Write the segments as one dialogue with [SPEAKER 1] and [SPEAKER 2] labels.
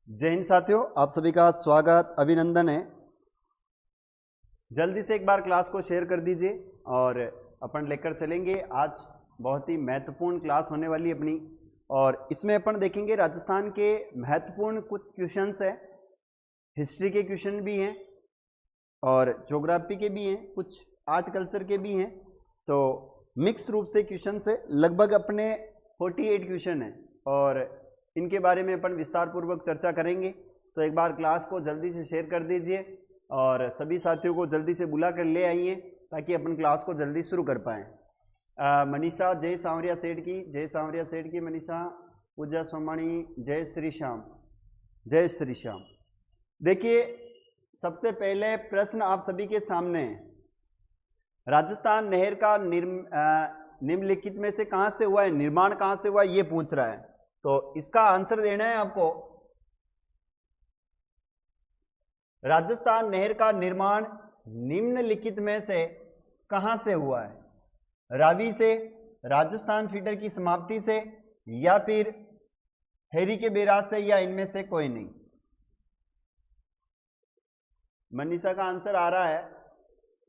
[SPEAKER 1] जय हिंद साथियों, आप सभी का स्वागत अभिनंदन है। जल्दी से एक बार क्लास को शेयर कर दीजिए और अपन लेकर चलेंगे। आज बहुत ही महत्वपूर्ण क्लास होने वाली अपनी, और इसमें अपन देखेंगे राजस्थान के महत्वपूर्ण कुछ क्वेश्चंस है। हिस्ट्री के क्वेश्चन भी हैं और ज्योग्राफी के भी हैं, कुछ आर्ट कल्चर के भी हैं। तो मिक्स रूप से क्वेश्चन है, लगभग अपने 48 क्वेश्चन हैं और इनके बारे में अपन विस्तार पूर्वक चर्चा करेंगे। तो एक बार क्लास को जल्दी से शेयर कर दीजिए और सभी साथियों को जल्दी से बुला कर ले आइए ताकि अपन क्लास को जल्दी शुरू कर पाएँ। मनीषा जय सांवरिया सेठ की, जय सांवरिया सेठ की मनीषा। पूजा सोमाणी जय श्री श्याम, जय श्री श्याम। देखिए, सबसे पहले प्रश्न आप सभी के सामने है। राजस्थान नहर का निम्नलिखित में से कहाँ से हुआ है, निर्माण कहाँ से हुआ है, ये पूछ रहा है। तो इसका आंसर देना है आपको। राजस्थान नहर का निर्माण निम्नलिखित में से कहां से हुआ है? रावी से, राजस्थान फीडर की समाप्ति से, या फिर हेरी के बैराज से, या इनमें से कोई नहीं। मनीषा का आंसर आ रहा है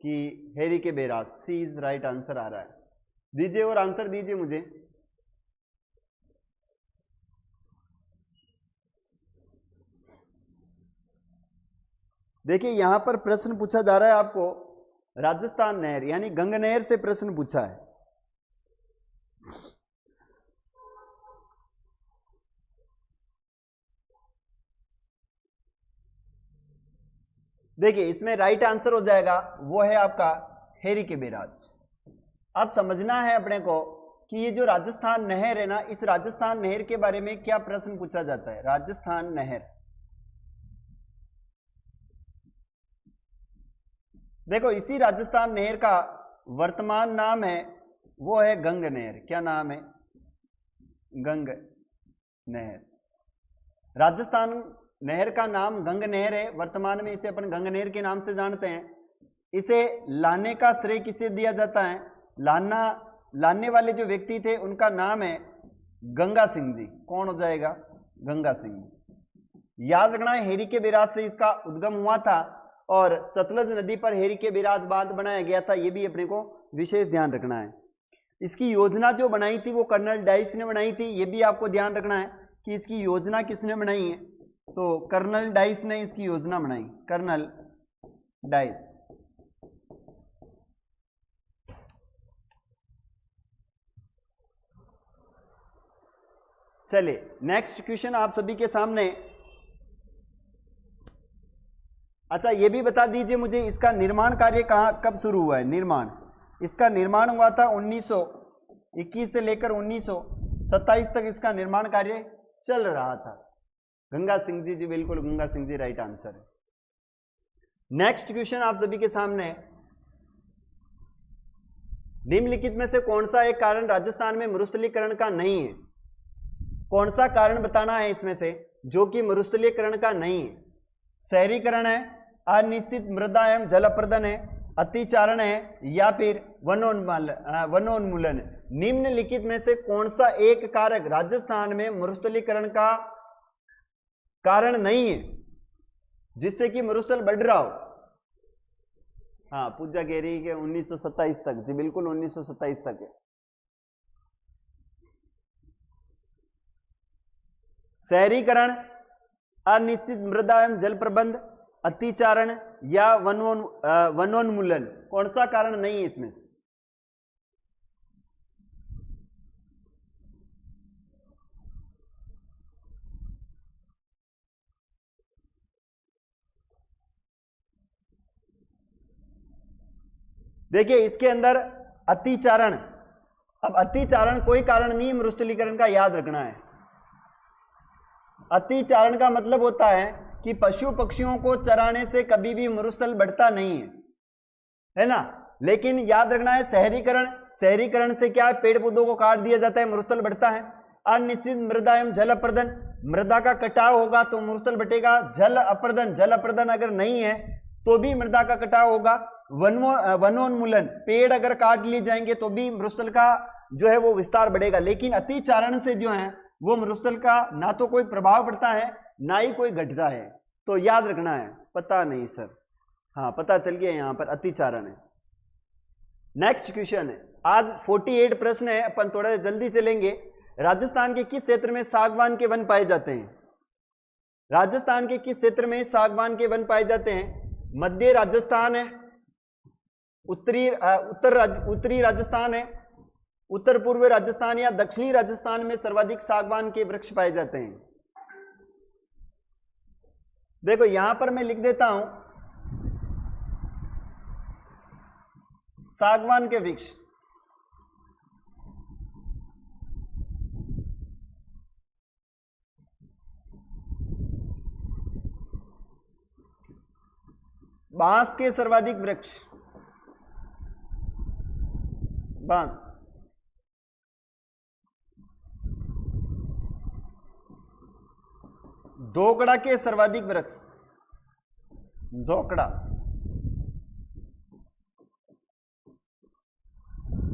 [SPEAKER 1] कि हेरी के बैराज, सी इज राइट आंसर आ रहा है। दीजिए और आंसर दीजिए मुझे। देखिए, यहां पर प्रश्न पूछा जा रहा है आपको, राजस्थान नहर यानी गंग नहर से प्रश्न पूछा है। देखिए, इसमें राइट आंसर हो जाएगा, वो है आपका हेरी के बैराज। अब समझना है अपने को कि ये जो राजस्थान नहर है ना, इस राजस्थान नहर के बारे में क्या प्रश्न पूछा जाता है। राजस्थान नहर, देखो इसी राजस्थान नहर का वर्तमान नाम है, वो है गंग नहर। क्या नाम है? गंग नहर। राजस्थान नहर का नाम गंग नहर है। वर्तमान में इसे अपन गंग नहर के नाम से जानते हैं। इसे लाने का श्रेय किसे दिया जाता है? लाने वाले जो व्यक्ति थे उनका नाम है गंगा सिंह जी। कौन हो जाएगा? गंगा सिंह जी। याद रखना है, हेरी के बैराज से इसका उद्गम हुआ था और सतलज नदी पर हेरी के बैराज बांध बनाया गया था। ये भी अपने को विशेष ध्यान रखना है। इसकी योजना जो बनाई थी वो कर्नल डाइस ने बनाई थी। ये भी आपको ध्यान रखना है कि इसकी योजना किसने बनाई है। तो कर्नल डाइस ने इसकी योजना बनाई, कर्नल डाइस। चलिए, नेक्स्ट क्वेश्चन आप सभी के सामने। अच्छा, ये भी बता दीजिए मुझे, इसका निर्माण कार्य कब शुरू हुआ है? निर्माण, इसका निर्माण हुआ था 1921 से लेकर 1927 तक इसका निर्माण कार्य चल रहा था। गंगा सिंह जी, बिल्कुल गंगा सिंह जी राइट आंसर है। नेक्स्ट क्वेश्चन आप सभी के सामने। निम्नलिखित में से कौन सा एक कारण राजस्थान में मरुस्थलीकरण का नहीं है? कौन सा कारण बताना है इसमें से जो कि मरुस्थलीकरण का नहीं है? शहरीकरण है, अनिश्चित मृदा एवं जल अपर्दन है, अतिचारण है, या फिर वनोन्मूलन है। निम्नलिखित में से कौन सा एक कारक राजस्थान में मरुस्थलीकरण का कारण नहीं है जिससे कि मरुस्थल बढ़ रहा हो? हाँ, पूजा कह रही है कि 1927 तक। जी बिल्कुल, 1927 तक है। शहरीकरण, अनिश्चित मृदा एवं जल प्रबंध, अतिचारण, या वनोन्मूलन। कौन सा कारण नहीं है इसमें से? देखिए, इसके अंदर अतिचारण। अब अतिचारण कोई कारण नहीं है मरुस्थलीकरण का, याद रखना है। अतिचारण का मतलब होता है कि पशु पक्षियों को चराने से कभी भी मरुस्थल बढ़ता नहीं है ना। लेकिन याद रखना है, शहरीकरण से क्या है? पेड़ पौधों को काट दिया जाता है, मरुस्थल बढ़ता है। अनिश्चित मृदा एवं जल अपर्दन, मृदा का कटाव होगा तो मरुस्थल बढ़ेगा। जल अपर्दन अगर नहीं है तो भी मृदा का कटाव होगा। वनोन्मूलन, पेड़ अगर काट लिए जाएंगे तो भी मरुस्थल का जो है वो विस्तार बढ़ेगा। लेकिन अतिचारण से जो है वो मरुस्थल का ना तो कोई प्रभाव पड़ता है ना ही कोई घटता है। तो याद रखना है, पता नहीं सर, हाँ पता चल गया यहां पर अतिचारण है। नेक्स्ट क्वेश्चन है, आज 48 प्रश्न है, अपन थोड़ा जल्दी चलेंगे। राजस्थान के किस क्षेत्र में सागवान के वन पाए जाते हैं? राजस्थान के किस क्षेत्र में सागवान के वन पाए जाते हैं? मध्य राजस्थान है, उत्तरी राजस्थान है, उत्तर पूर्व राजस्थान या दक्षिणी राजस्थान में सर्वाधिक सागवान के वृक्ष पाए जाते हैं? देखो यहां पर मैं लिख देता हूं सागवान के वृक्ष। बांस के सर्वाधिक वृक्ष, बांस। धोकड़ा के सर्वाधिक वृक्ष, धोकड़ा।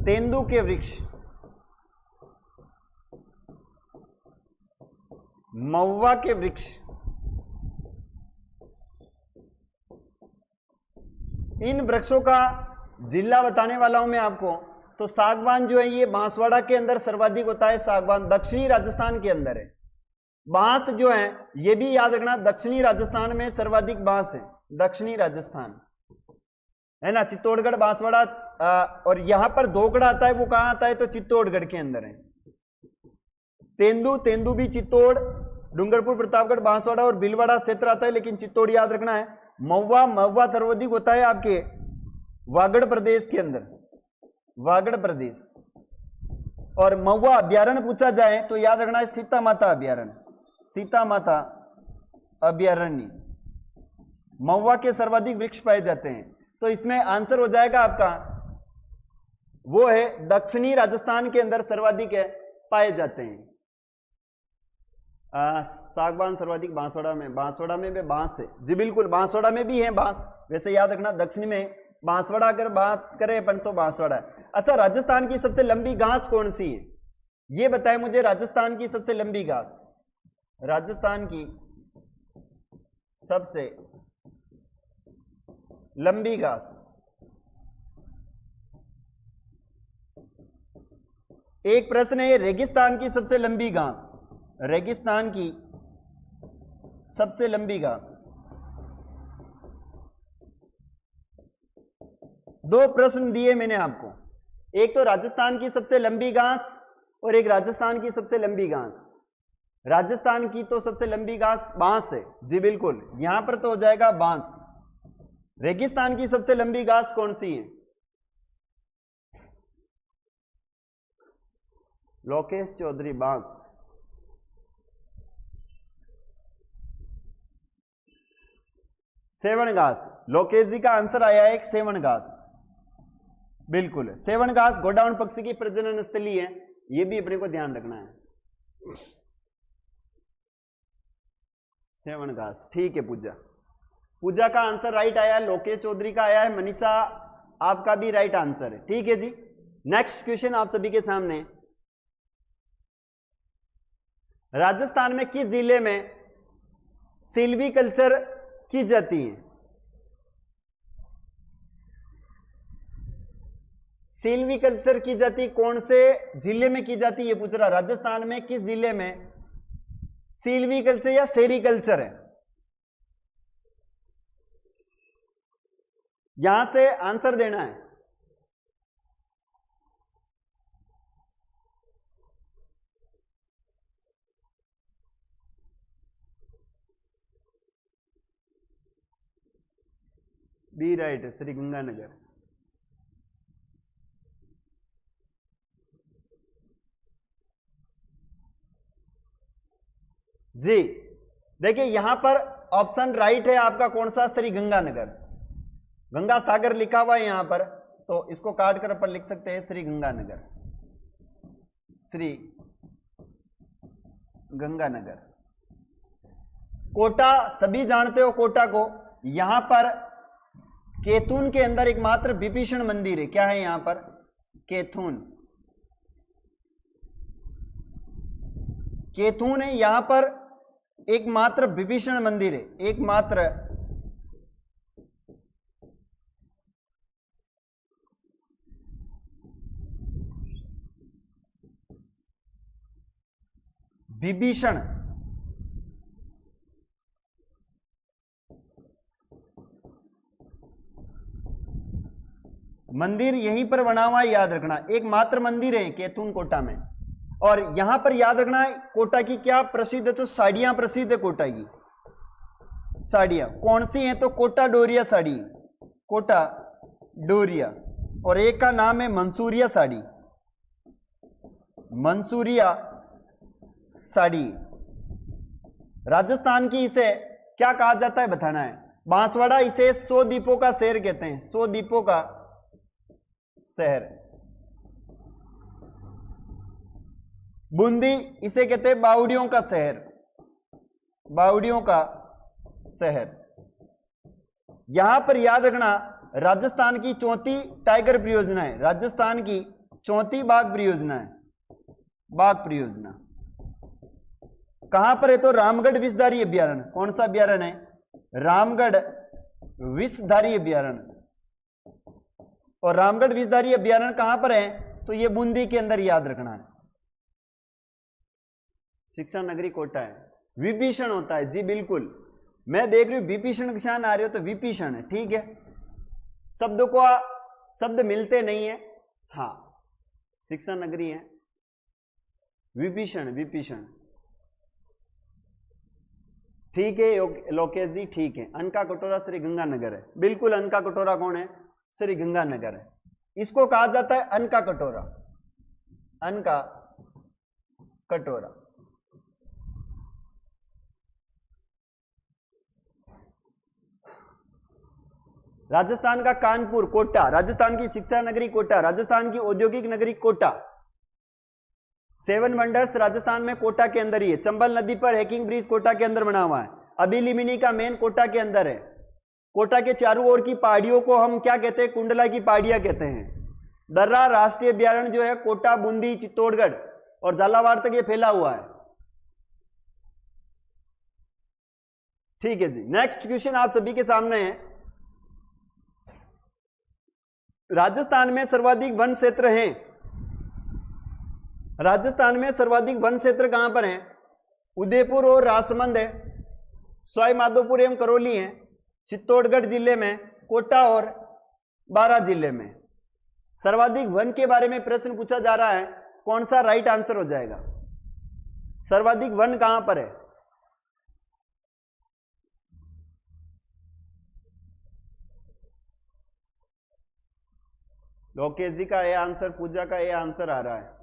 [SPEAKER 1] तेंदू के वृक्ष, महुआ के वृक्ष। इन वृक्षों का जिला बताने वाला हूं मैं आपको। तो सागवान जो है ये बांसवाड़ा के अंदर सर्वाधिक होता है। सागवान दक्षिणी राजस्थान के अंदर है। बांस जो है ये भी याद रखना, दक्षिणी राजस्थान में सर्वाधिक बांस है, दक्षिणी राजस्थान है ना, चित्तौड़गढ़, बांसवाड़ा। और यहां पर धोकड़ा आता है, वो कहां आता है? तो चित्तौड़गढ़ के अंदर है। तेंदू, तेंदू भी चित्तौड़, डूंगरपुर, प्रतापगढ़, बांसवाड़ा और भीलवाड़ा क्षेत्र आता है, लेकिन चित्तौड़ याद रखना है। महुआ, महुआ सर्वाधिक होता है आपके वागड़ प्रदेश के अंदर, वागड़ प्रदेश। और महुआ अभ्यारण्य पूछा जाए तो याद रखना है सीता माता अभ्यारण्य, सीता माता अभ्यारण्य। महुआ के सर्वाधिक वृक्ष पाए जाते हैं। तो इसमें आंसर हो जाएगा आपका, वो है दक्षिणी राजस्थान के अंदर सर्वाधिक है, पाए जाते हैं। सागवान सर्वाधिक बांसवाड़ा में, बांसवाड़ा में भी बांस है जी, बिल्कुल बांसवाड़ा में भी है बांस। वैसे याद रखना दक्षिण में बांसवाड़ा, अगर बात करें अपन तो बांसवाड़ा है। अच्छा, राजस्थान की सबसे लंबी घास कौन सी है? ये बताएं मुझे, राजस्थान की सबसे लंबी घास, राजस्थान की सबसे लंबी घास। एक प्रश्न है, रेगिस्तान की सबसे लंबी घास, रेगिस्तान की सबसे लंबी घास। दो प्रश्न दिए मैंने आपको, एक तो राजस्थान की सबसे लंबी घास और एक राजस्थान की सबसे लंबी घास। राजस्थान की तो सबसे लंबी घास बांस है जी, बिल्कुल, यहां पर तो हो जाएगा बांस। रेगिस्तान की सबसे लंबी घास कौन सी है? लोकेश चौधरी, बांस। सेवन घास, लोकेश जी का आंसर आया है एक सेवन घास, बिल्कुल। सेवन घास गोडाउन पक्षी की प्रजनन स्थली है, ये भी अपने को ध्यान रखना है। सेवन घास, ठीक है। पूजा, पूजा का आंसर राइट आया, लोकेश चौधरी का आया है, मनीषा आपका भी राइट आंसर है, ठीक है जी। नेक्स्ट क्वेश्चन आप सभी के सामने, राजस्थान में किस जिले में सिल्वीकल्चर की जाती है? सिल्वीकल्चर की जाती कौन से जिले में की जाती है, ये पूछ रहा। राजस्थान में किस जिले में सिल्वीकल्चर या सेरीकल्चर है? यहां से आंसर देना है। बी राइट है, श्री गंगानगर। जी देखिए यहां पर ऑप्शन राइट है आपका, कौन सा? श्री गंगानगर। गंगा सागर लिखा हुआ है यहां पर, तो इसको काट कर अपन लिख सकते हैं श्री गंगानगर, श्री गंगानगर। कोटा सभी जानते हो, कोटा को। यहां पर केथुन के अंदर एकमात्र विभीषण मंदिर है। क्या है यहां पर? केथुन, केथुन है। यहां पर एकमात्र विभीषण मंदिर है, एकमात्र विभीषण मंदिर यहीं पर बना हुआ है, याद रखना। एकमात्र मंदिर है कैथून कोटा में। और यहां पर याद रखना है कोटा की क्या प्रसिद्ध है, तो साड़ियां प्रसिद्ध है कोटा की। साड़ियां कौन सी हैं, तो कोटा डोरिया साड़ी, कोटा डोरिया। और एक का नाम है मंसूरिया साड़ी, मंसूरिया साड़ी। राजस्थान की इसे क्या कहा जाता है बताना है। बांसवाड़ा इसे 100 द्वीपों का शहर कहते हैं, 100 द्वीपों का शहर। बूंदी इसे कहते हैं बावड़ियों का शहर, बावड़ियों का शहर। यहां पर याद रखना राजस्थान की चौथी टाइगर परियोजना है, राजस्थान की चौथी बाघ परियोजना है, बाघ परियोजना। कहां पर है, तो रामगढ़ विषधारी अभ्यारण्य। कौन सा अभ्यारण्य है, रामगढ़ विषधारी अभ्यारण्य। और रामगढ़ विषधारी अभ्यारण्य कहां पर है, तो ये बूंदी के अंदर, याद रखना है। शिक्षा नगरी कोटा है। विभीषण होता है, जी बिल्कुल, मैं देख रही हूं विभीषण के साथ आ रहे हो तो विभीषण है, ठीक है। शब्दों को शब्द मिलते नहीं है, हाँ शिक्षा नगरी है, विभीषण, विभीषण, ठीक है लोकेश जी, ठीक है। अनका कटोरा श्री गंगानगर है, बिल्कुल। अनका कटोरा कौन है, श्री गंगानगर है। इसको कहा जाता है अनका कटोरा, अनका कटोरा। राजस्थान का कानपुर, कोटा, राजस्थान की शिक्षा नगरी कोटा, राजस्थान की औद्योगिक नगरी कोटा। 7 वंडर्स राजस्थान में कोटा के अंदर ही है। चंबल नदी पर हैकिंग ब्रिज कोटा के अंदर बना हुआ है। अबिलिमिनी का मेन कोटा के अंदर है। कोटा के चारों ओर की पहाड़ियों को हम क्या कहते हैं, कुंडला की पहाड़ियां कहते हैं। दर्रा राष्ट्रीय अभ्यारण्य जो है कोटा, बूंदी, चित्तौड़गढ़ और झालावाड़ तक ये फैला हुआ है, ठीक है जी। नेक्स्ट क्वेश्चन आप सभी के सामने है। राजस्थान में सर्वाधिक वन क्षेत्र हैं, राजस्थान में सर्वाधिक वन क्षेत्र कहां पर हैं, उदयपुर और राजसमंद है, सवाई माधोपुर एवं करौली है, चित्तौड़गढ़ जिले में, कोटा और बारां जिले में। सर्वाधिक वन के बारे में प्रश्न पूछा जा रहा है, कौन सा राइट आंसर हो जाएगा, सर्वाधिक वन कहां पर है। लोकेश जी का ए आंसर, पूजा का ए आंसर आ रहा है।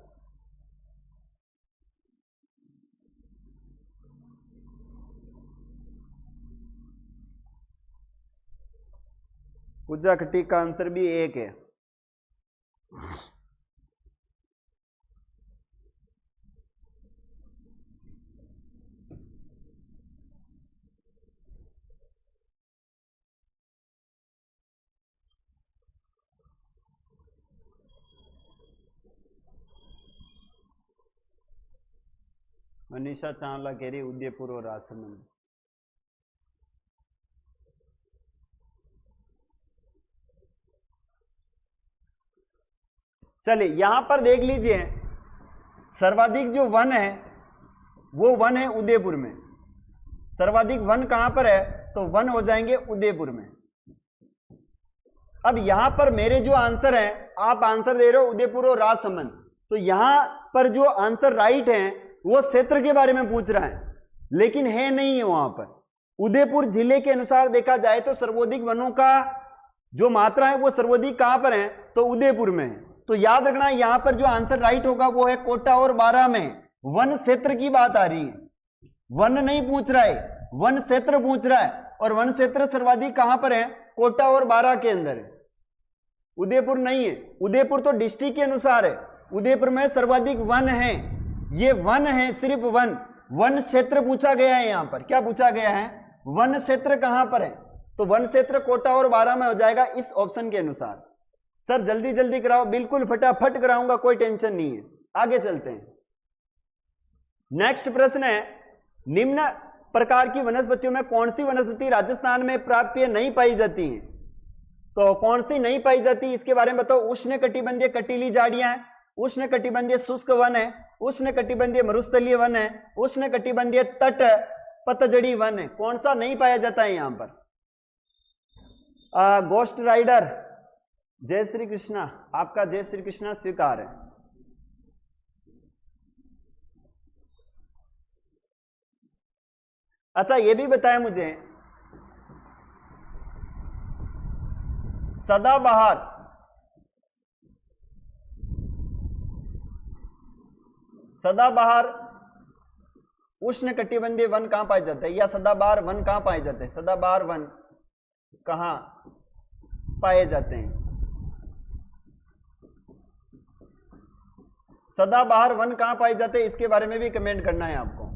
[SPEAKER 1] पूजा खट्टी का आंसर भी एक है। मनीषा चावला कह रही उदयपुर और राजसमंद। चलिए यहां पर देख लीजिए, सर्वाधिक जो वन है वो वन है उदयपुर में। सर्वाधिक वन कहां पर है, तो वन हो जाएंगे उदयपुर में। अब यहां पर मेरे जो आंसर है, आप आंसर दे रहे हो उदयपुर और राजसमंद, तो यहां पर जो आंसर राइट है वो क्षेत्र के बारे में पूछ रहा है, लेकिन है नहीं है वहां पर। उदयपुर जिले के अनुसार देखा जाए तो सर्वाधिक वनों का जो मात्रा है वो सर्वाधिक कहां पर है, तो उदयपुर में है। तो याद रखना यहां पर जो आंसर राइट होगा वो है कोटा और बारां में। वन क्षेत्र की बात आ रही है, वन नहीं पूछ रहा है, वन क्षेत्र पूछ रहा है। और वन क्षेत्र सर्वाधिक कहां पर है, कोटा और बारां के अंदर है, उदयपुर नहीं है। उदयपुर तो डिस्ट्रिक्ट के अनुसार है, उदयपुर में सर्वाधिक वन है, ये वन है, सिर्फ वन। वन क्षेत्र पूछा गया है, यहां पर क्या पूछा गया है, वन क्षेत्र कहां पर है, तो वन क्षेत्र कोटा और बारां में हो जाएगा इस ऑप्शन के अनुसार। सर जल्दी जल्दी कराओ, बिल्कुल फटाफट कराऊंगा, कोई टेंशन नहीं है। आगे चलते हैं। नेक्स्ट प्रश्न है, निम्न प्रकार की वनस्पतियों में कौन सी वनस्पति राजस्थान में प्राप्य नहीं पाई जाती है? तो कौन सी नहीं पाई जाती इसके बारे में बताओ। उष्ण कटिबंधीय कटीली झाड़ियां हैं, उष्ण कटिबंधीय शुष्क वन है, उष्ण कटिबंधीय मरुस्थलीय वन है, उष्ण कटिबंधीय तट पतझड़ी वन है। कौन सा नहीं पाया जाता है यहां पर? गोस्ट राइडर जय श्री कृष्णा, आपका जय श्री कृष्णा स्वीकार है। अच्छा ये भी बताया मुझे, सदाबहार उष्ण कटिबंधीय वन कहां पाए जाते हैं, या सदाबहार वन कहां पाए जाते हैं? सदाबहार वन कहां पाए जाते हैं? सदाबहार वन कहां पाए जाते हैं इसके बारे में भी कमेंट करना है आपको।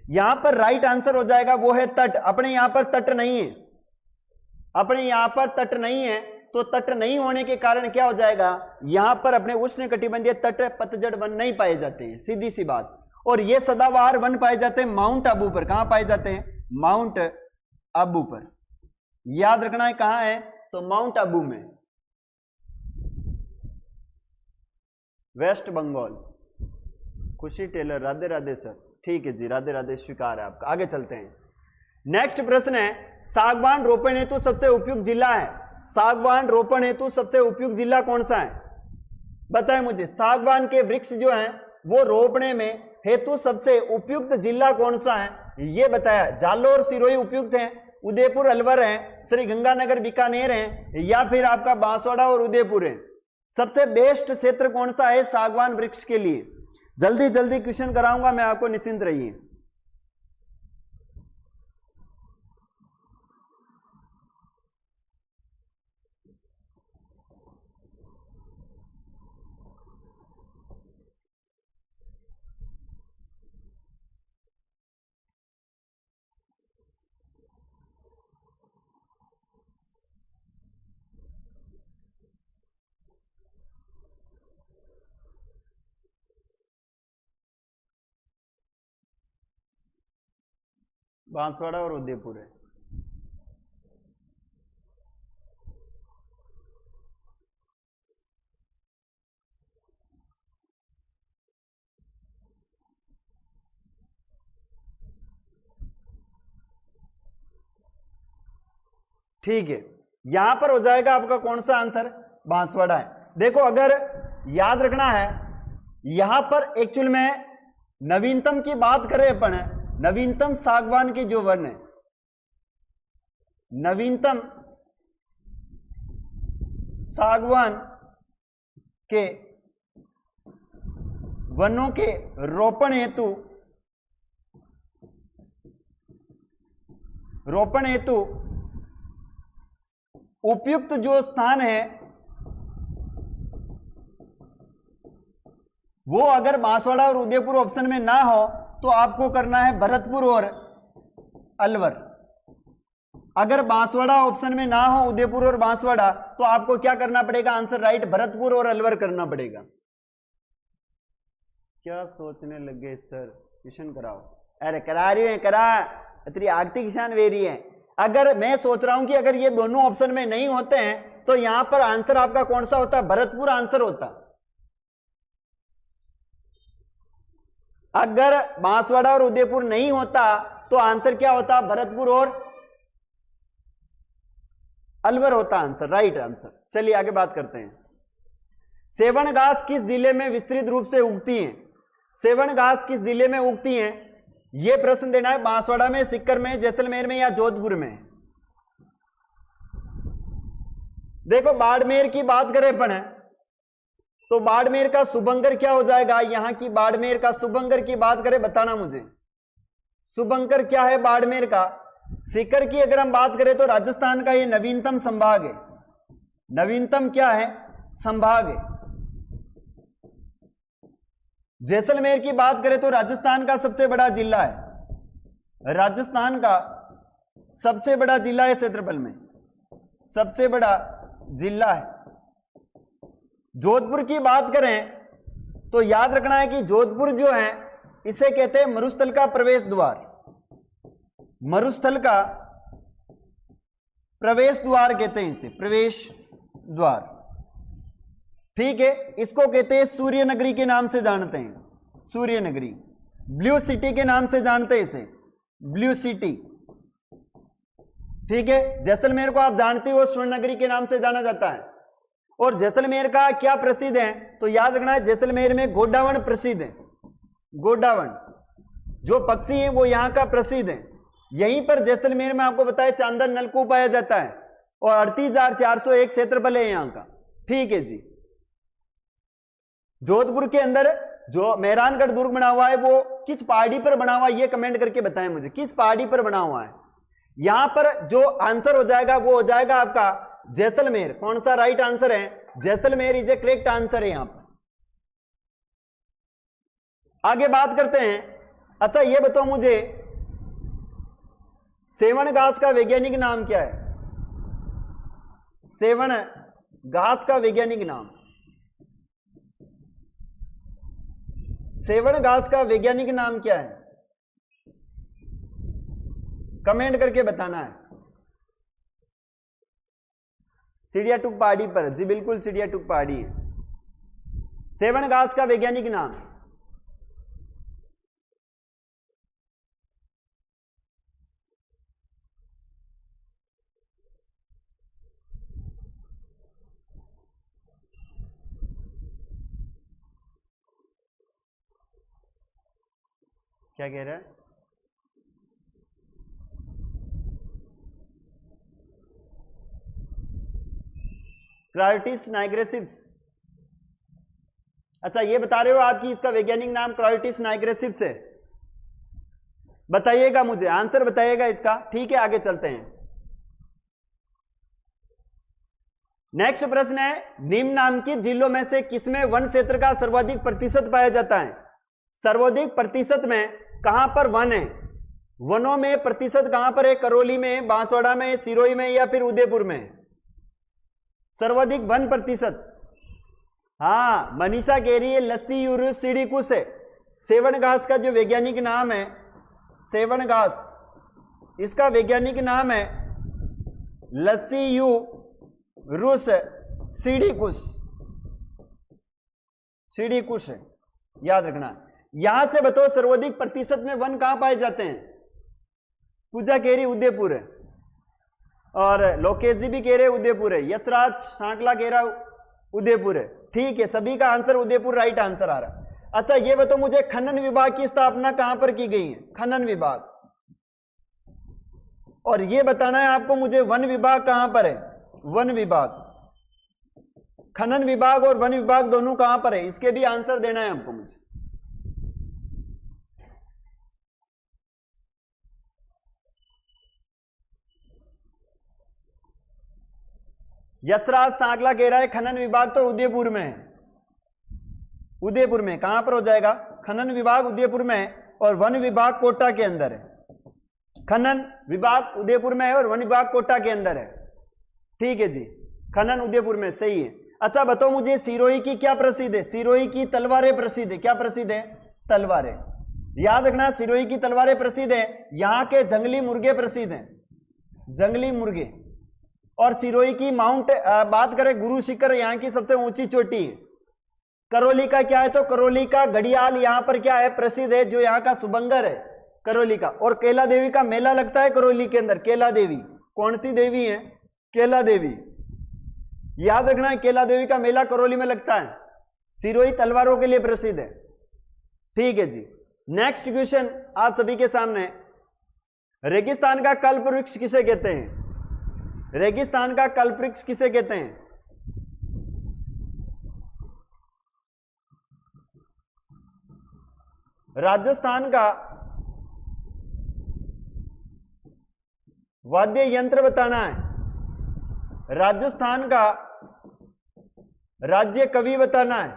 [SPEAKER 1] यहां पर राइट आंसर हो जाएगा वो है तट। अपने यहां पर तट नहीं है, अपने यहां पर तट नहीं है, तो तट नहीं होने के कारण क्या हो जाएगा, यहां पर अपने उष्ण कटिबंधीय तट पतझड़ वन नहीं पाए जाते हैं, सीधी सी बात। और ये सदाबहार वन पाए जाते हैं माउंट आबू पर। कहां पाए जाते हैं? माउंट आबू पर। याद रखना है कहां है, तो माउंट आबू में, वेस्ट बंगाल। खुशी टेलर राधे राधे सर, ठीक है जी, राधे राधे स्वीकार है आपका। आगे चलते हैं। नेक्स्ट प्रश्न है, सागवान रोपण हेतु सबसे उपयुक्त जिला है। सागवान रोपण हेतु सबसे उपयुक्त जिला कौन सा है? बताएं मुझे। सागवान के वृक्ष जो हैं वो रोपणे में हेतु सबसे उपयुक्त जिला कौन सा है, ये बताया। जालोर सिरोही उपयुक्त है, उदयपुर अलवर है, श्री गंगानगर बीकानेर है, या फिर आपका बांसवाड़ा और उदयपुर है। सबसे बेस्ट क्षेत्र कौन सा है सागवान वृक्ष के लिए? जल्दी जल्दी क्वेश्चन कराऊंगा मैं आपको, निश्चिंत रहिए। बांसवाड़ा और उदयपुर है। ठीक है, यहां पर हो जाएगा आपका कौन सा आंसर? बांसवाड़ा है। देखो अगर याद रखना है, यहां पर एक्चुअल में नवीनतम की बात करें अपन, नवीनतम सागवान के जो वन है, नवीनतम सागवान के वनों के रोपण हेतु उपयुक्त जो स्थान है वो अगर बांसवाड़ा और उदयपुर ऑप्शन में ना हो तो आपको करना है भरतपुर और अलवर। अगर बांसवाड़ा ऑप्शन में ना हो, उदयपुर और बांसवाड़ा, तो आपको क्या करना पड़ेगा? आंसर राइट भरतपुर और अलवर करना पड़ेगा। क्या सोचने लगे सर, ट्यूशन कराओ। अरे करा रही है, करा इतनी आगती किसान वेरी है। अगर मैं सोच रहा हूं कि अगर ये दोनों ऑप्शन में नहीं होते हैं तो यहां पर आंसर आपका कौन सा होता? भरतपुर आंसर होता। अगर बांसवाड़ा और उदयपुर नहीं होता तो आंसर क्या होता? भरतपुर और अलवर होता आंसर, राइट आंसर। चलिए आगे बात करते हैं। सेवन घास किस जिले में विस्तृत रूप से उगती हैं? सेवन घास किस जिले में उगती हैं? यह प्रश्न देना है। बांसवाड़ा में, सीकर में, जैसलमेर में या जोधपुर में? देखो बाड़मेर की बात करें अपन तो बाड़मेर का शुभंकर क्या हो जाएगा? यहां की बाड़मेर का शुभंकर की बात करें, बताना मुझे शुभंकर क्या है बाड़मेर का। सीकर की अगर हम बात करें तो राजस्थान का ये नवीनतम संभाग है। नवीनतम क्या है? संभाग है। जैसलमेर की बात करें तो राजस्थान का सबसे बड़ा जिला है। राजस्थान का सबसे बड़ा जिला है, क्षेत्रफल में सबसे बड़ा जिला है। जोधपुर की बात करें तो याद रखना है कि जोधपुर जो है इसे कहते हैं मरुस्थल का प्रवेश द्वार। मरुस्थल का प्रवेश द्वार कहते हैं, इसे प्रवेश द्वार। ठीक है, इसको कहते हैं सूर्य नगरी के नाम से जानते हैं, सूर्य नगरी। ब्लू सिटी के नाम से जानते हैं इसे, ब्लू सिटी। ठीक है, जैसलमेर को आप जानते हो स्वर्ण नगरी के नाम से जाना जाता है। और जैसलमेर का क्या प्रसिद्ध है, तो याद रखना है जैसलमेर में गोडावण प्रसिद्ध है। गोडावण जो पक्षी है वो यहां का प्रसिद्ध है। यहीं पर जैसलमेर में आपको बताया चांदन नलकूप पाया जाता है और 38,401 क्षेत्रफल है यहां का। ठीक है जी। जोधपुर के अंदर जो मेहरानगढ़ दुर्ग बना हुआ है वो किस पहाड़ी पर बना हुआ है, ये कमेंट करके बताएं मुझे, किस पहाड़ी पर बना हुआ है। यहां पर जो आंसर हो जाएगा वो हो जाएगा आपका जैसलमेर। कौन सा राइट आंसर है, Jaisalmer is A correct answer है यहां पर। आगे बात करते हैं। अच्छा ये बताओ मुझे, सेवण घास का वैज्ञानिक नाम क्या है? सेवण घास का वैज्ञानिक नाम, सेवण घास का वैज्ञानिक नाम क्या है? कमेंट करके बताना है। चिड़िया टूक पहाड़ी पर, जी बिल्कुल चिड़िया टूक पहाड़ी है। सेवण घास का वैज्ञानिक नाम, क्या कह रहा है? क्रायोटिस नाइग्रेसिव्स। अच्छा ये बता रहे हो आपकी इसका वैज्ञानिक नाम क्रायोटिस नाइग्रेसिव्स है। बताइएगा मुझे, आंसर बताइएगा इसका। ठीक है, आगे चलते हैं। नेक्स्ट प्रश्न है, निम्न नामांकित जिलों में से किसमें वन क्षेत्र का सर्वाधिक प्रतिशत पाया जाता है? सर्वाधिक प्रतिशत में कहां पर वन है? वनों में प्रतिशत कहां पर है? करौली में, बांसवाड़ा में, सिरोही में या फिर उदयपुर में? सर्वाधिक वन प्रतिशत। हाँ मनीषा कह रही है लस्सी यूरुस सीडिकुस है। सेवण घास का जो वैज्ञानिक नाम है, सेवण घास, इसका वैज्ञानिक नाम है लस्सी यू रूस सीडिकुस, सीडिकुस है, याद रखना। यहां से बताओ सर्वाधिक प्रतिशत में वन कहां पाए जाते हैं? पूजा कह रही उदयपुर है और लोकेश जी भी कह रहे उदयपुर है, यशराज सांकला कह रहा उदयपुर है। ठीक है, सभी का आंसर उदयपुर राइट आंसर आ रहा है। अच्छा ये बताओ मुझे, खनन विभाग की स्थापना कहां पर की गई है? खनन विभाग। और ये बताना है आपको मुझे वन विभाग कहां पर है? वन विभाग, खनन विभाग और वन विभाग दोनों कहां पर है, इसके भी आंसर देना है आपको मुझे। यशराज सांकला कह रहा है खनन विभाग तो उदयपुर में है। उदयपुर में कहां पर हो जाएगा? खनन विभाग उदयपुर में है और वन विभाग कोटा के अंदर है। खनन विभाग उदयपुर में है और वन विभाग कोटा के अंदर है। ठीक है जी, खनन उदयपुर में, सही है। अच्छा बताओ मुझे, सिरोही की क्या प्रसिद्ध है? सिरोही की तलवारें प्रसिद्ध है। क्या प्रसिद्ध है? तलवारें। याद रखना सिरोही की तलवारें प्रसिद्ध है। यहां के जंगली मुर्गे प्रसिद्ध हैं, जंगली मुर्गे। और सिरोही की माउंट बात करें, गुरु शिखर यहाँ की सबसे ऊंची चोटी है। करौली का क्या है? तो करौली का घड़ियाल यहाँ पर क्या है? प्रसिद्ध है, जो यहाँ का सुबंगर है करौली का। और केला देवी का मेला लगता है करौली के अंदर। केला देवी कौन सी देवी है? केला देवी, याद रखना है, केला देवी का मेला करौली में लगता है। सिरोही तलवारों के लिए प्रसिद्ध है। ठीक है जी, नेक्स्ट क्वेश्चन आप सभी के सामने, रेगिस्तान का कल्प वृक्ष किसे कहते हैं? रेगिस्तान का कल्प वृक्ष किसे कहते हैं? राजस्थान का वाद्य यंत्र बताना है। राजस्थान का राज्य कवि बताना है।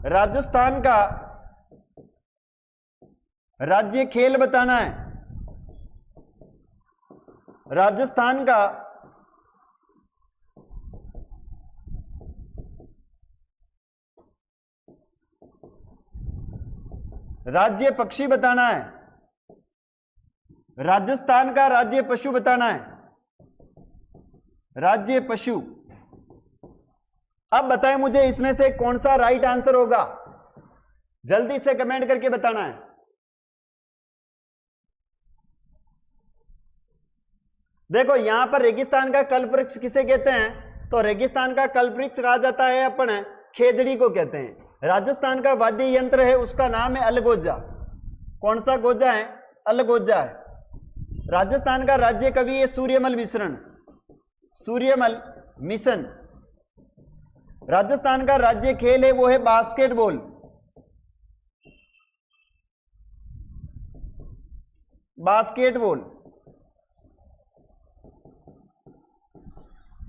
[SPEAKER 1] राजस्थान का राज्य खेल बताना है। राजस्थान का राज्य पक्षी बताना है। राजस्थान का राज्य पशु बताना है, राज्य पशु। अब बताएं मुझे इसमें से कौन सा राइट आंसर होगा, जल्दी से कमेंट करके बताना है। देखो यहां पर रेगिस्तान का कल्पवृक्ष किसे कहते हैं, तो रेगिस्तान का कल्पवृक्ष कहा जाता है अपन खेजड़ी को कहते हैं। राजस्थान का वाद्य यंत्र है उसका नाम है अलगोजा। कौन सा गोजा है, अलगोजा है। राजस्थान का राज्य कवि है सूर्यमल मिश्रण, सूर्यमल मिशन। राजस्थान का राज्य खेल है वो है बास्केटबॉल, बास्केटबॉल।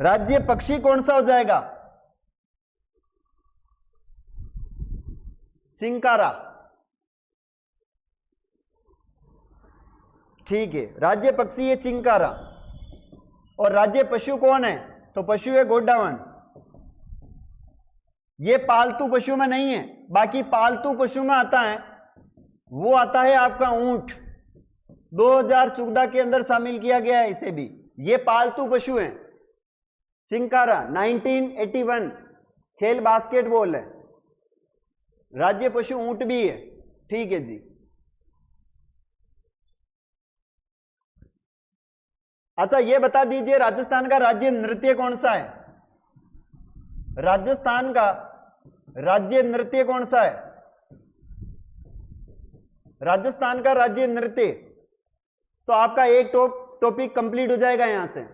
[SPEAKER 1] राज्य पक्षी कौन सा हो जाएगा, चिंकारा। ठीक है, राज्य पक्षी है चिंकारा। और राज्य पशु कौन है, तो पशु है गोडावण। ये पालतू पशु में नहीं है, बाकी पालतू पशु में आता है, वो आता है आपका ऊंट। 2014 के अंदर शामिल किया गया है इसे भी। ये पालतू पशु है। चिंकारा 1981 खेल बास्केटबॉल है। राज्य पशु ऊंट भी है। ठीक है जी। अच्छा ये बता दीजिए राजस्थान का राज्य नृत्य कौन सा है, राजस्थान का राज्य नृत्य कौन सा है, राजस्थान का राज्य नृत्य। तो आपका एक टॉपिक कंप्लीट हो जाएगा यहां से।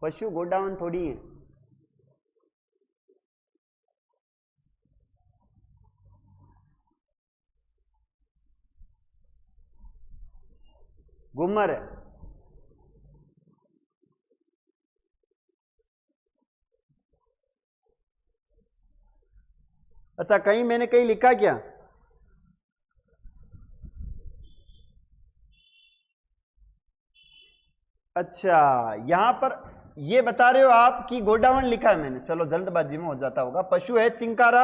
[SPEAKER 1] पशु गोडावण थोड़ी है। घूमर है। अच्छा कहीं मैंने कहीं लिखा क्या, अच्छा यहां पर ये बता रहे हो आप कि गोडावण लिखा है मैंने, चलो जल्दबाजी में हो जाता होगा। पशु है चिंकारा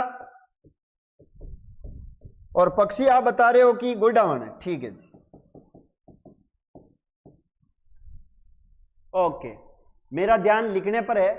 [SPEAKER 1] और पक्षी आप बता रहे हो कि गोडावण है। ठीक है जी, ओके, मेरा ध्यान लिखने पर है।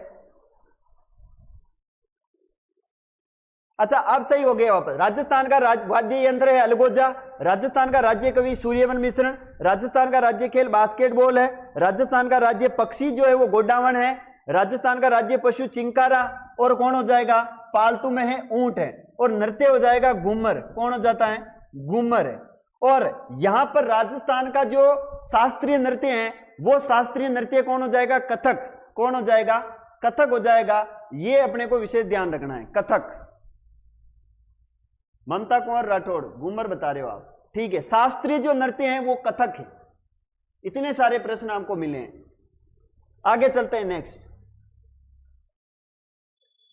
[SPEAKER 1] अच्छा अब सही हो गया वापस। राजस्थान का वाद्य यंत्र है अलगोजा। राजस्थान का राज्य कवि सूर्यमल मिश्रण। राजस्थान का राज्य खेल बास्केटबॉल है। राजस्थान का राज्य पक्षी जो है वो गोडावण है। राजस्थान का राज्य पशु चिंकारा। और कौन हो जाएगा, पालतू में है ऊंट है। और नृत्य हो जाएगा घूमर। कौन हो जाता है, घूमर है। और यहां पर राजस्थान का जो शास्त्रीय नृत्य है वो शास्त्रीय नृत्य कौन हो जाएगा, कथक। कौन हो जाएगा, कथक हो जाएगा। ये अपने को विशेष ध्यान रखना है, कथक। ममता कुंवर राठौड़ घूमर बता रहे हो आप। ठीक है, शास्त्रीय जो नृत्य है वो कथक है। इतने सारे प्रश्न आपको मिले हैं। आगे चलते हैं नेक्स्ट।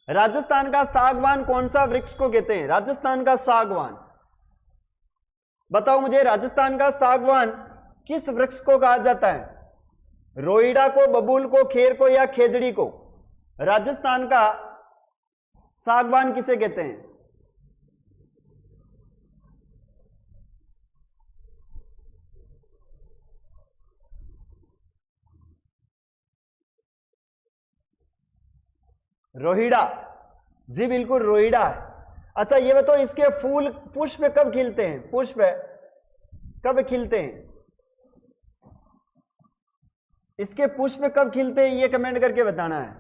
[SPEAKER 1] राजस्थान का सागवान कौन सा वृक्ष को कहते हैं, राजस्थान का सागवान। बताओ मुझे राजस्थान का सागवान किस वृक्ष को कहा जाता है, रोईड़ा को, बबूल को, खेर को या खेजड़ी को। राजस्थान का सागवान किसे कहते हैं, रोहिड़ा। जी बिल्कुल रोहिड़ा है। अच्छा ये बताओ इसके फूल पुष्प कब खिलते हैं, पुष्प कब खिलते हैं, इसके पुष्प कब खिलते हैं ये कमेंट करके बताना है।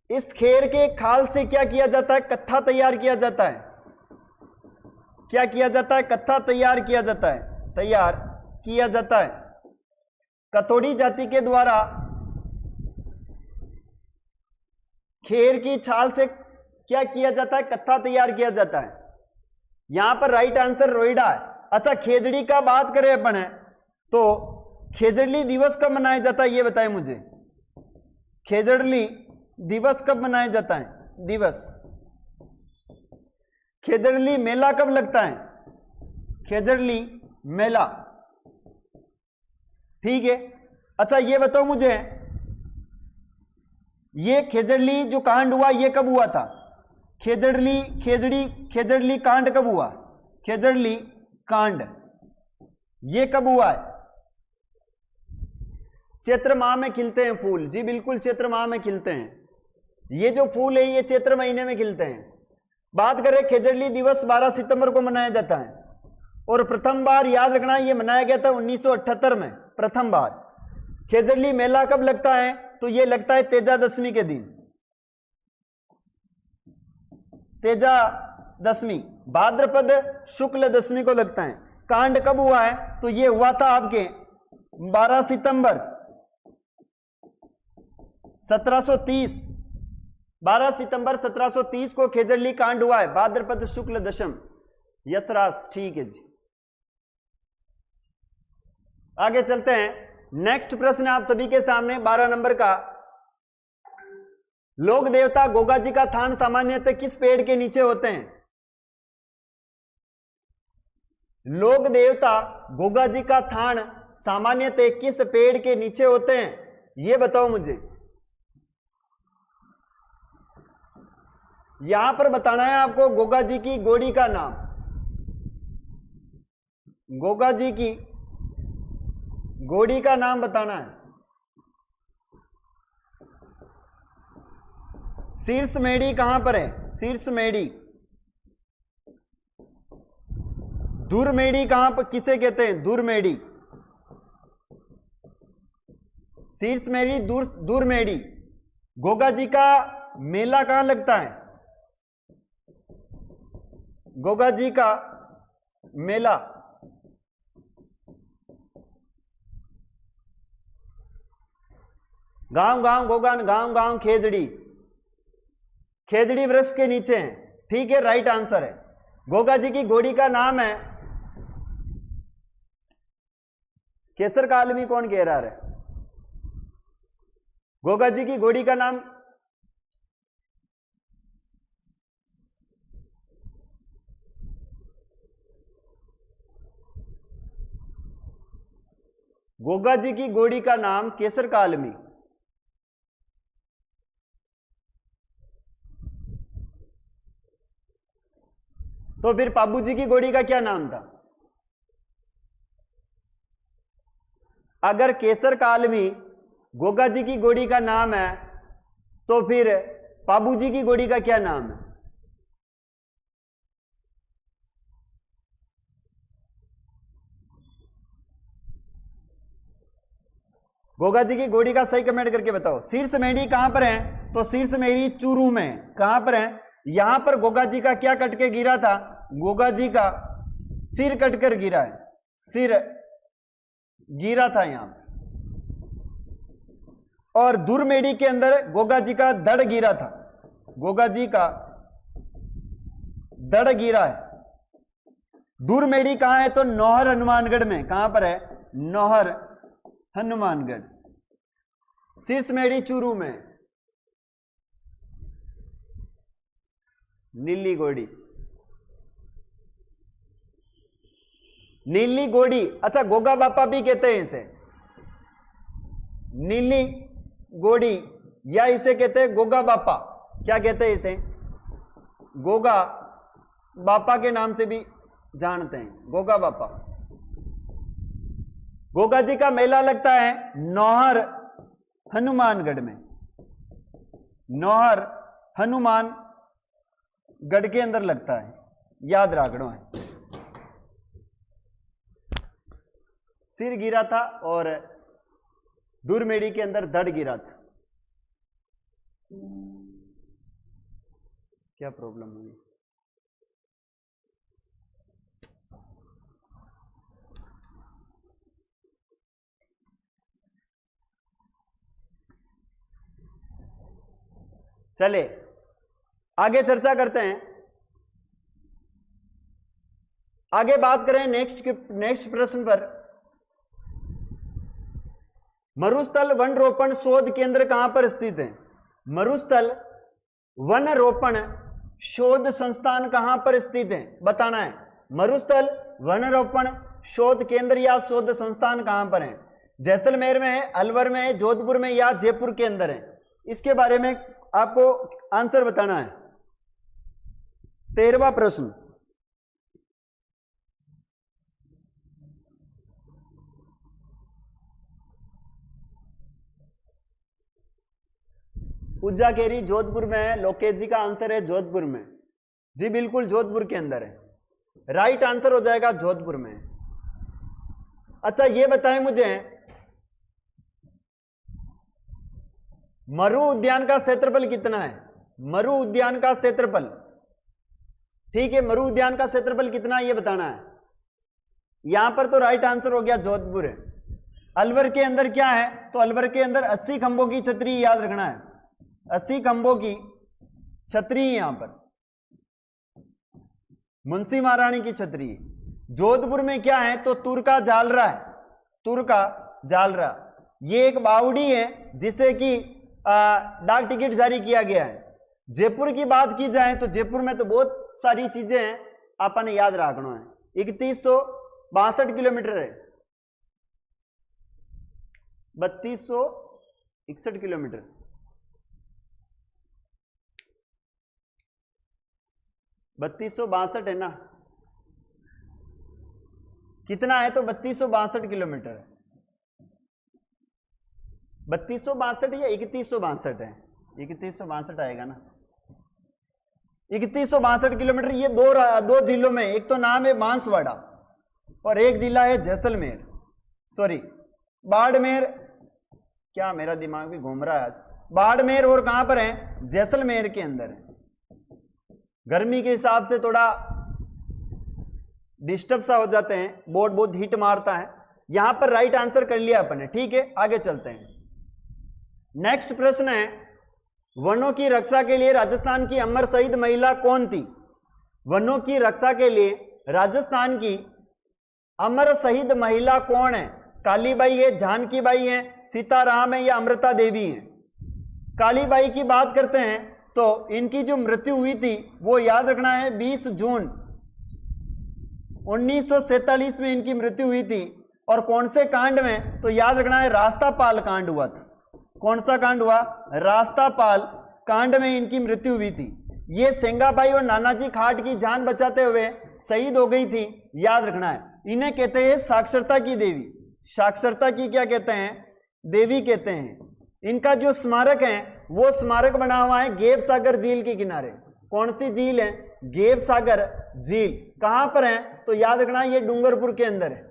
[SPEAKER 1] इस खेर के खाल से क्या किया जाता है, कत्था तैयार किया जाता है। क्या किया जाता है, कत्था तैयार किया जाता है, तैयार किया जाता है। कथोड़ी जाति के द्वारा खेर की छाल से क्या किया जाता है, कत्था तैयार किया जाता है। यहां पर राइट आंसर रोईड़ा है। अच्छा खेजड़ी का बात करें अपन है तो खेजड़ी दिवस कब मनाया जाता है ये बताएं मुझे, खेजड़ी दिवस कब मनाया जाता है, दिवस। खेजड़ी मेला कब लगता है, खेजड़ी मेला। ठीक है। अच्छा ये बताओ मुझे ये खेजड़ी जो कांड हुआ ये कब हुआ था, खेजड़ली खेजड़ी खेजड़ली कांड कब हुआ? खेजड़ली कांड ये कब हुआ है? चैत्र माह में खिलते हैं फूल। जी बिल्कुल, चैत्र माह में खिलते हैं। ये जो फूल है ये चैत्र महीने में खिलते हैं। बात करें खेजड़ली दिवस 12 सितंबर को मनाया जाता है और प्रथम बार याद रखना ये मनाया गया था 1978 में। प्रथम बार खेजड़ली मेला कब लगता है? तो ये लगता है तेजा दशमी के दिन। तेजा दशमी भाद्रपद शुक्ल दशमी को लगता है। कांड कब हुआ है? तो ये हुआ था आपके 12 सितंबर 1730। 12 सितंबर 1730 को खेजड़ली कांड हुआ है। भाद्रपद शुक्ल दशम। यशराज ठीक है जी। आगे चलते हैं। नेक्स्ट प्रश्न आप सभी के सामने 12 नंबर का। लोक देवता गोगा जी का थान सामान्यतः किस पेड़ के नीचे होते हैं? लोक देवता गोगा जी का थान सामान्यतः किस पेड़ के नीचे होते हैं? यह बताओ मुझे। यहां पर बताना है आपको गोगा जी की गोड़ी का नाम। गोगा जी की गोड़ी का नाम बताना है। शीर्ष मेड़ी कहां पर है? शीर्ष मेड़ी। दूरमेड़ी कहां पर किसे कहते हैं? दूरमेड़ी। शीर्ष मेड़ी, दूरमेड़ी। गोगा जी का मेला कहां लगता है? गोगा जी का मेला गांव गांव गोगान गांव गांव खेजड़ी। खेजड़ी वृक्ष के नीचे है। ठीक है, राइट आंसर है। गोगा जी की गोड़ी का नाम है केसर का आलमी। कौन कह रहा है? गोगा जी की गोड़ी का नाम गोगा जी की गोड़ी का नाम केसर का आलमी। तो फिर पाबू जी की गोड़ी का क्या नाम था? अगर केसर का आलमी गोगा जी की गोड़ी का नाम है तो फिर पाबू जी की गोड़ी का क्या नाम है? गोगा जी की गोड़ी का सही कमेंट करके बताओ। शीर्ष मेड़ी कहां पर है? तो शीर्ष मेड़ी चूरू में। कहां पर है? यहां पर गोगा जी का क्या कट के गिरा था? गोगा जी का सिर कटकर गिरा है। सिर गिरा था यहां पर। और दूरमेड़ी के अंदर गोगा जी का धड़ गिरा था। गोगा जी का धड़ गिरा है। दूरमेड़ी कहां है? तो नौहर हनुमानगढ़ में। कहां पर है? नौहर हनुमानगढ़। शीर्ष मेड़ी चूरू में। नीली गोड़ी। नीली गोड़ी। अच्छा, गोगा बापा भी कहते हैं इसे। नीली गोड़ी या इसे कहते हैं गोगा बापा। क्या कहते हैं इसे? गोगा बापा के नाम से भी जानते हैं। गोगा बापा। गोगा जी का मेला लगता है नौहर हनुमानगढ़ में। नौहर हनुमानगढ़ के अंदर लगता है। याद रखना है। सिर गिरा था और दूरमेड़ी के अंदर धड़ गिरा था। क्या प्रॉब्लम हुई? चले आगे चर्चा करते हैं। आगे बात करें नेक्स्ट प्रश्न पर। मरुस्थल वन रोपण शोध केंद्र कहां पर स्थित है? मरुस्थल वन रोपण शोध संस्थान कहां पर स्थित है? बताना है। मरुस्थल वन रोपण शोध केंद्र या शोध संस्थान कहां पर है? जैसलमेर में है, अलवर में है, जोधपुर में या जयपुर के अंदर है? इसके बारे में आपको आंसर बताना है। 13वां प्रश्न, पूजा केरी जोधपुर में है, लोकेश जी का आंसर है जोधपुर में। जी बिल्कुल जोधपुर के अंदर है, राइट आंसर हो जाएगा जोधपुर में। अच्छा ये बताएं मुझे, मरु उद्यान का क्षेत्रफल कितना है? मरु उद्यान का क्षेत्रफल, ठीक है, मरु उद्यान का क्षेत्रफल कितना है ये बताना है। यहां पर तो राइट आंसर हो गया जोधपुर है। अलवर के अंदर क्या है? तो अलवर के अंदर 80 खंभों की छतरी, याद रखना है 80 खंभों की छतरी, यहां पर मुंशी महारानी की छतरी। जोधपुर में क्या है? तो तुर का जालरा है, तुर का जालरा। ये एक बावड़ी है जिसे कि डाक टिकट जारी किया गया है। जयपुर की बात की जाए तो जयपुर में तो बहुत सारी चीजें हैं, आपने याद रखना है। 3162 किलोमीटर है, 3261 किलोमीटर, 3262 है ना, कितना है? तो 3262 किलोमीटर है। 3262 या 3162 है? 3162 आएगा ना, 3162 किलोमीटर। ये दो जिलों में, एक तो नाम है बांसवाड़ा और एक जिला है जैसलमेर, सॉरी बाड़मेर, क्या मेरा दिमाग भी घूम रहा है आज। बाड़मेर और कहां पर है? जैसलमेर के अंदर है। गर्मी के हिसाब से थोड़ा डिस्टर्ब सा हो जाते हैं, बोर्ड बहुत हीट मारता है। यहां पर राइट आंसर कर लिया अपन ने, ठीक है, आगे चलते हैं। नेक्स्ट प्रश्न है, वनों की रक्षा के लिए राजस्थान की अमर शहीद महिला कौन थी? वनों की रक्षा के लिए राजस्थान की अमर शहीद महिला कौन है? कालीबाई है, जानकीबाई है, सीताराम है या अमृता देवी है? कालीबाई की बात करते हैं तो इनकी जो मृत्यु हुई थी वो याद रखना है 20 जून 1947 में इनकी मृत्यु हुई थी। और कौन से कांड में? तो याद रखना है रास्तापाल कांड हुआ था। कौन सा कांड हुआ? रास्तापाल कांड में इनकी मृत्यु हुई थी। ये सेंगाबाई और नानाजी खाट की जान बचाते हुए शहीद हो गई थी, याद रखना है। इन्हें कहते हैं साक्षरता की देवी, साक्षरता की क्या कहते हैं? देवी कहते हैं। इनका जो स्मारक है वो स्मारक बना हुआ है गेव सागर झील के किनारे। कौन सी झील है? गेव सागर झील। कहां पर है? तो याद रखना ये डूंगरपुर के अंदर है।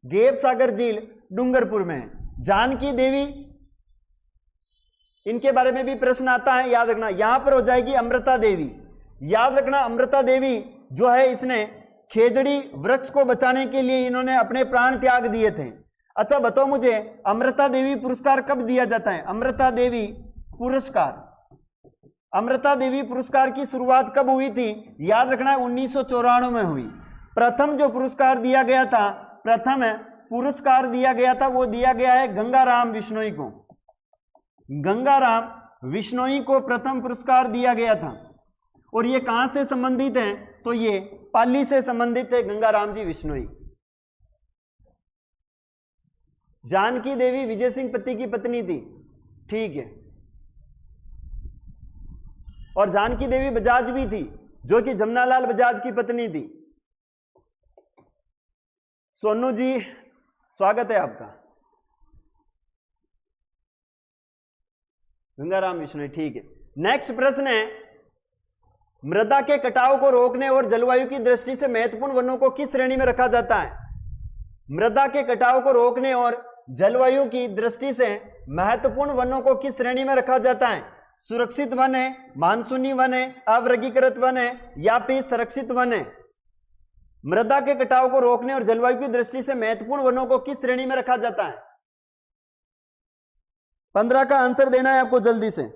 [SPEAKER 1] गेव सागर झील डूंगरपुर में है। जानकी देवी, इनके बारे में भी प्रश्न आता है, याद रखना। यहां पर हो जाएगी अमृता देवी, याद रखना। अमृता देवी जो है इसने खेजड़ी वृक्ष को बचाने के लिए इन्होंने अपने प्राण त्याग दिए थे। अच्छा बताओ मुझे, अमृता देवी पुरस्कार कब दिया जाता है? अमृता देवी पुरस्कार, अमृता देवी पुरस्कार की शुरुआत कब हुई थी? याद रखना है 1994 में हुई। प्रथम जो पुरस्कार दिया गया था, प्रथम पुरस्कार दिया गया था वो दिया गया है गंगाराम बिश्नोई को। गंगाराम बिश्नोई को प्रथम पुरस्कार दिया गया था। और ये कहां से संबंधित है? तो ये पाली से संबंधित है, गंगाराम जी बिश्नोई। जानकी देवी विजय सिंह पति की पत्नी थी, ठीक है। और जानकी देवी बजाज भी थी जो कि जमनालाल बजाज की पत्नी थी। सोनू जी स्वागत है आपका। गंगाराम बिश्नोई, ठीक है। नेक्स्ट प्रश्न है, मृदा के कटाव को रोकने और जलवायु की दृष्टि से महत्वपूर्ण वनों को किस श्रेणी में रखा जाता है? मृदा के कटाव को रोकने और जलवायु की दृष्टि से महत्वपूर्ण वनों को किस श्रेणी में रखा जाता है? सुरक्षित वन है, मानसूनी वन है, अवर्गीकृत वन है या फिर संरक्षित वन है? मृदा के कटाव को रोकने और जलवायु की दृष्टि से महत्वपूर्ण वनों को किस श्रेणी में रखा जाता है? 15 का आंसर देना है आपको जल्दी से।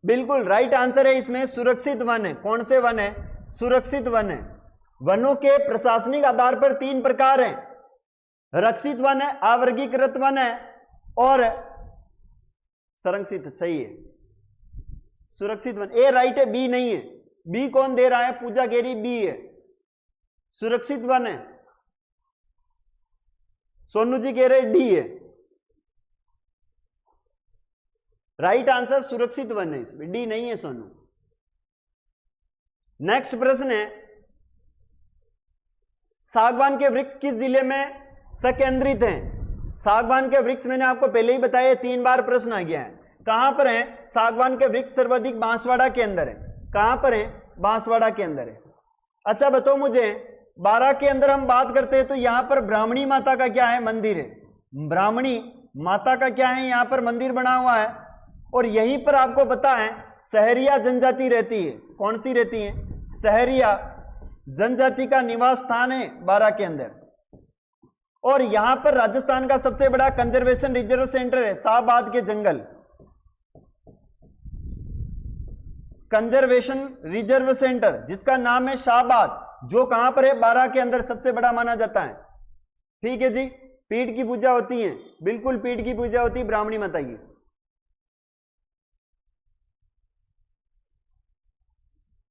[SPEAKER 1] बिल्कुल राइट आंसर है इसमें सुरक्षित वन है। कौन से वन है? सुरक्षित वन है। वनों के प्रशासनिक आधार पर 3 प्रकार हैं, रक्षित वन है, अवर्गीकृत वन है और संरक्षित। सही है, सुरक्षित वन। ए राइट है, बी नहीं है। बी कौन दे रहा है? पूजा गेरी बी है। सुरक्षित वन है? सोनू जी कह रहे डी है। राइट आंसर सुरक्षित वन है, इसमें डी नहीं है सोनू। नेक्स्ट प्रश्न है, सागवान के वृक्ष किस जिले में संकेंद्रित हैं? सागवान के वृक्ष मैंने आपको पहले ही बताया, 3 बार प्रश्न आ गया है। कहां पर है सागवान के वृक्ष? सर्वाधिक बांसवाड़ा के अंदर है। कहां पर है? बांसवाड़ा के अंदर है। अच्छा बताओ मुझे, 12 के अंदर हम बात करते हैं तो यहां पर ब्राह्मणी माता का क्या है? मंदिर है। ब्राह्मणी माता का क्या है? यहां पर मंदिर बना हुआ है। और यहीं पर आपको पता है सहरिया जनजाति रहती है। कौन सी रहती है? सहरिया जनजाति का निवास स्थान है 12 के अंदर। और यहां पर राजस्थान का सबसे बड़ा कंजर्वेशन रिजर्व सेंटर है शाहबाद के जंगल। कंजर्वेशन रिजर्व सेंटर जिसका नाम है शाहबाद, जो कहां पर है? 12 के अंदर सबसे बड़ा माना जाता है। ठीक है जी। पीठ की पूजा होती है, बिल्कुल पीठ की पूजा होती है ब्राह्मणी माता की।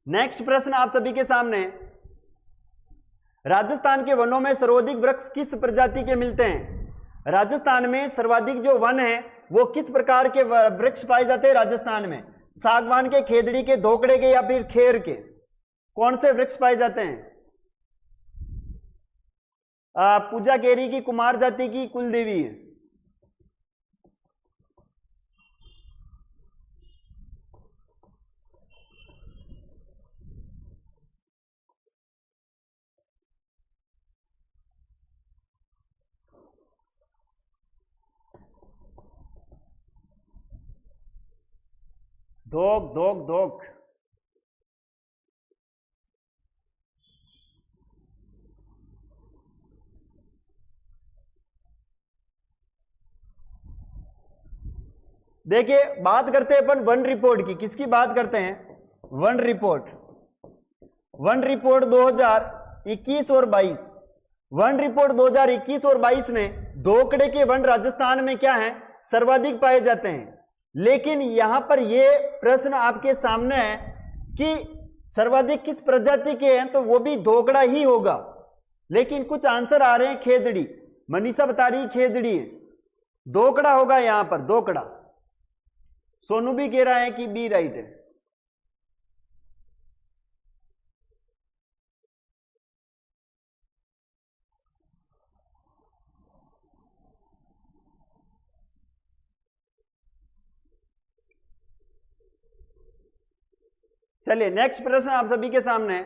[SPEAKER 1] नेक्स्ट प्रश्न आप सभी के सामने, राजस्थान के वनों में सर्वाधिक वृक्ष किस प्रजाति के मिलते हैं? राजस्थान में सर्वाधिक जो वन है वो किस प्रकार के वृक्ष पाए जाते हैं राजस्थान में? सागवान के, खेजड़ी के, धोकड़े के या फिर खेर के? कौन से वृक्ष पाए जाते हैं? पूजा केरी की कुमार जाति की कुलदेवी है। धोक धोक धोक। देखिए बात करते हैं अपन वन रिपोर्ट की। किसकी बात करते हैं? One report. वन रिपोर्ट 2021 और 22। वन रिपोर्ट 2021 और 22 में धोकड़े के वन राजस्थान में क्या है? सर्वाधिक पाए जाते हैं। लेकिन यहां पर यह प्रश्न आपके सामने है कि सर्वाधिक किस प्रजाति के हैं, तो वो भी धोकड़ा ही होगा। लेकिन कुछ आंसर आ रहे हैं खेजड़ी। मनीषा बता रही खेजड़ी है, धोकड़ा होगा यहां पर, धोकड़ा। सोनू भी कह रहा है कि बी राइट है। चलिए नेक्स्ट प्रश्न आप सभी के सामने है,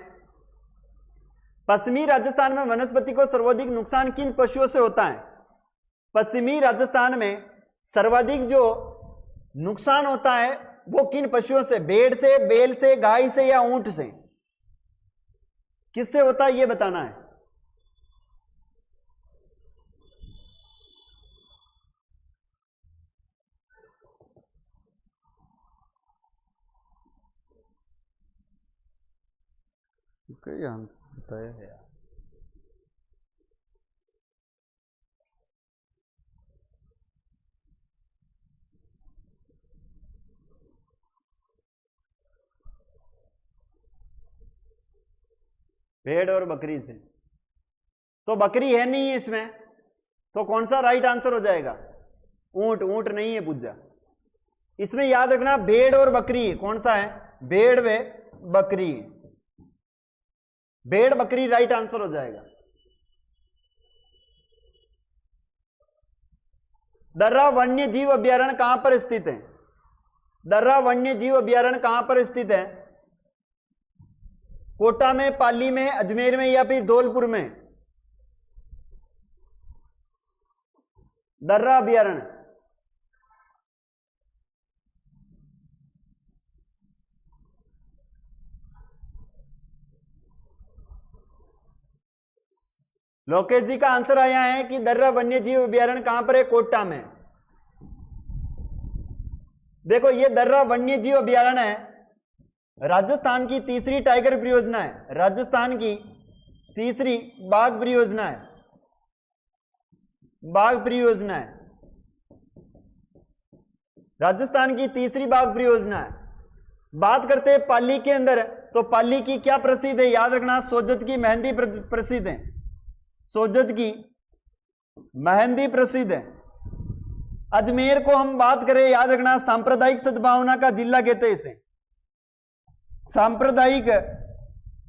[SPEAKER 1] पश्चिमी राजस्थान में वनस्पति को सर्वाधिक नुकसान किन पशुओं से होता है? पश्चिमी राजस्थान में सर्वाधिक जो नुकसान होता है वो किन पशुओं से? भेड़ से, बैल से, गाय से या ऊंट से? किससे होता है ये बताना है। बताया है यार। भेड़ और बकरी से। तो बकरी है नहीं है इसमें, तो कौन सा राइट आंसर हो जाएगा? ऊंट। ऊंट नहीं है पूजा इसमें, याद रखना भेड़ और बकरी। कौन सा है? भेड़ व बकरी। भेड़ बकरी राइट आंसर हो जाएगा। दर्रा वन्य जीव अभ्यारण्य कहां पर स्थित है? दर्रा वन्य जीव अभ्यारण्य कहां पर स्थित है? कोटा में, पाली में, अजमेर में या फिर धौलपुर में? दर्रा अभ्यारण्य लोकेश जी का आंसर आया है कि दर्रा वन्य जीव अभ्यारण्य कहां पर है? कोटा में। देखो ये दर्रा वन्य जीव अभ्यारण्य है, राजस्थान की तीसरी टाइगर परियोजना है। राजस्थान की तीसरी बाघ परियोजना है, बाघ परियोजना है। राजस्थान की तीसरी बाघ परियोजना है। बात करते हैं पाली के अंदर, तो पाली की क्या प्रसिद्ध है, याद रखना, सोजत की मेहंदी प्रसिद्ध है, सोजत की मेहंदी प्रसिद्ध है। अजमेर को हम बात करें, याद रखना, सांप्रदायिक सद्भावना का जिला कहते हैं इसे, सांप्रदायिक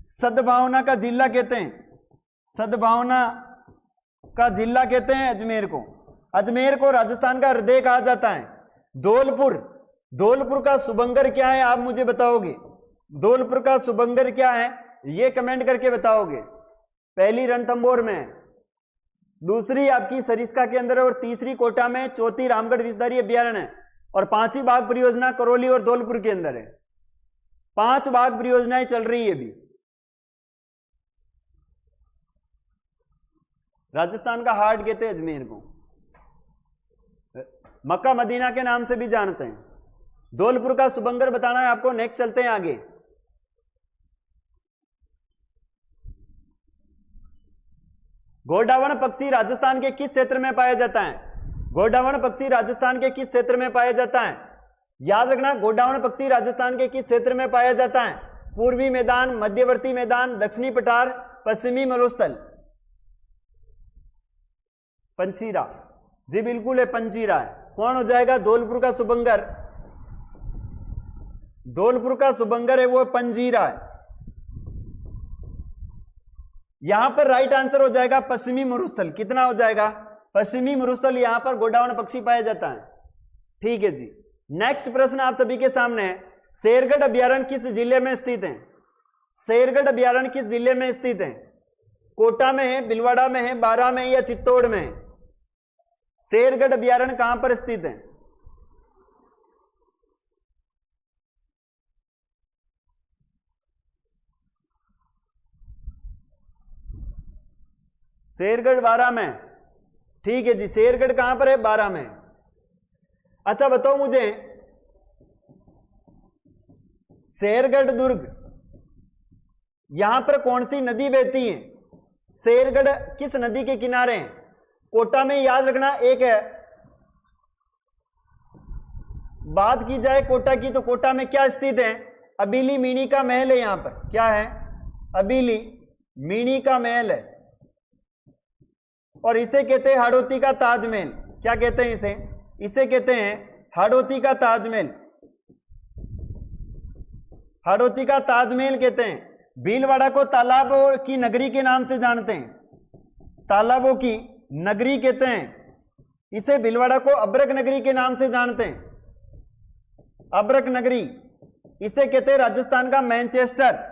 [SPEAKER 1] सद्भावना का जिला कहते हैं, सद्भावना का जिला कहते हैं अजमेर को। अजमेर को राजस्थान का हृदय कहा जाता है। धौलपुर, धौलपुर का शुभंकर क्या है आप मुझे बताओगे, धौलपुर का शुभंकर क्या है ये कमेंट करके बताओगे। पहली रणथंभौर में है, दूसरी आपकी सरिस्का के अंदर है, और तीसरी कोटा में, चौथी रामगढ़ विषधारी अभ्यारण्य है, और पांचवी बाघ परियोजना करौली और धौलपुर के अंदर है। 5 बाघ परियोजनाएं चल रही है अभी। राजस्थान का हार्ट कहते हैं अजमेर को, मक्का मदीना के नाम से भी जानते हैं। धौलपुर का शुभंकर बताना है आपको। नेक्स्ट चलते हैं आगे। गोडावण पक्षी राजस्थान के किस क्षेत्र में पाया जाता है, गोडावण पक्षी राजस्थान के किस क्षेत्र में पाया जाता है, याद रखना, गोडावण पक्षी राजस्थान के किस क्षेत्र में पाया जाता है, पूर्वी मैदान, मध्यवर्ती मैदान, दक्षिणी पठार, पश्चिमी मरुस्थल। पंचीरा, जी बिल्कुल है, पंचीरा है। कौन हो जाएगा, धौलपुर का शुभंकर, धौलपुर का शुभंकर है वो पंजीरा है। यहां पर राइट आंसर हो जाएगा पश्चिमी मरुस्थल। कितना हो जाएगा, पश्चिमी मरुस्थल, यहां पर गोडावण पक्षी पाया जाता है। ठीक है जी। नेक्स्ट प्रश्न आप सभी के सामने है, शेरगढ़ अभ्यारण्य किस जिले में स्थित है, शेरगढ़ अभ्यारण्य किस जिले में स्थित है, कोटा में है, भीलवाड़ा में है, बारां में या चित्तौड़ में है। शेरगढ़ अभ्यारण्य कहां पर स्थित है, शेरगढ़ बारां में। ठीक है जी, शेरगढ़ कहां पर है, बारां में। अच्छा बताओ मुझे, शेरगढ़ दुर्ग यहां पर कौन सी नदी बहती है, शेरगढ़ किस नदी के किनारे है, कोटा में। याद रखना, एक है बात की जाए कोटा की तो कोटा में क्या स्थित है, अबीली मीणी का महल है। यहां पर क्या है, अबीली मीणी का महल है, और इसे कहते हैं हाड़ौती का ताजमहल। क्या कहते हैं इसे, इसे कहते हैं हाड़ौती का ताजमहल, हाड़ौती का ताजमहल कहते हैं। भीलवाड़ा को तालाबों की नगरी के नाम से जानते हैं, तालाबों की नगरी कहते हैं इसे। भीलवाड़ा को अब्रक नगरी के नाम से जानते हैं, अब्रक नगरी इसे कहते हैं राजस्थान का मैनचेस्टर।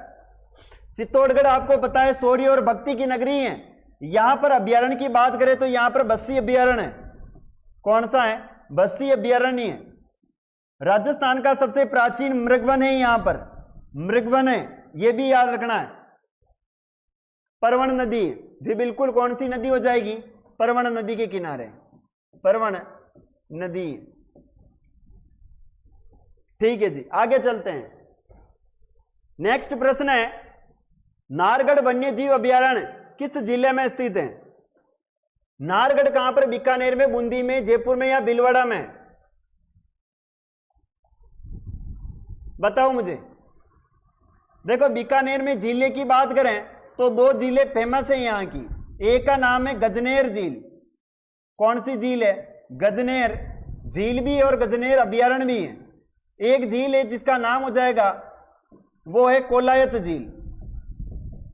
[SPEAKER 1] चित्तौड़गढ़ आपको पता है शौर्य और भक्ति की नगरी है। यहां पर अभ्यारण्य की बात करें तो यहां पर बस्सी अभ्यारण्य है। कौन सा है, बस्सी अभ्यारण्य है। राजस्थान का सबसे प्राचीन मृगवन है, यहां पर मृगवन है, यह भी याद रखना है। परवण नदी, जी बिल्कुल, कौन सी नदी हो जाएगी, परवण नदी के किनारे, परवण नदी। ठीक है जी, आगे चलते हैं। नेक्स्ट प्रश्न है, नारगढ़ वन्य जीव अभ्यारण्य किस जिले में स्थित है, नारगढ़ कहां पर, बीकानेर में, बूंदी में, जयपुर में या भीलवाड़ा में। बताओ मुझे। देखो बीकानेर में जिले की बात करें तो 2 जिले फेमस है यहां की। एक का नाम है गजनेर झील। कौन सी झील है, गजनेर झील भी और गजनेर अभ्यारण्य भी है। एक झील है जिसका नाम हो जाएगा वो है कोलायत झील,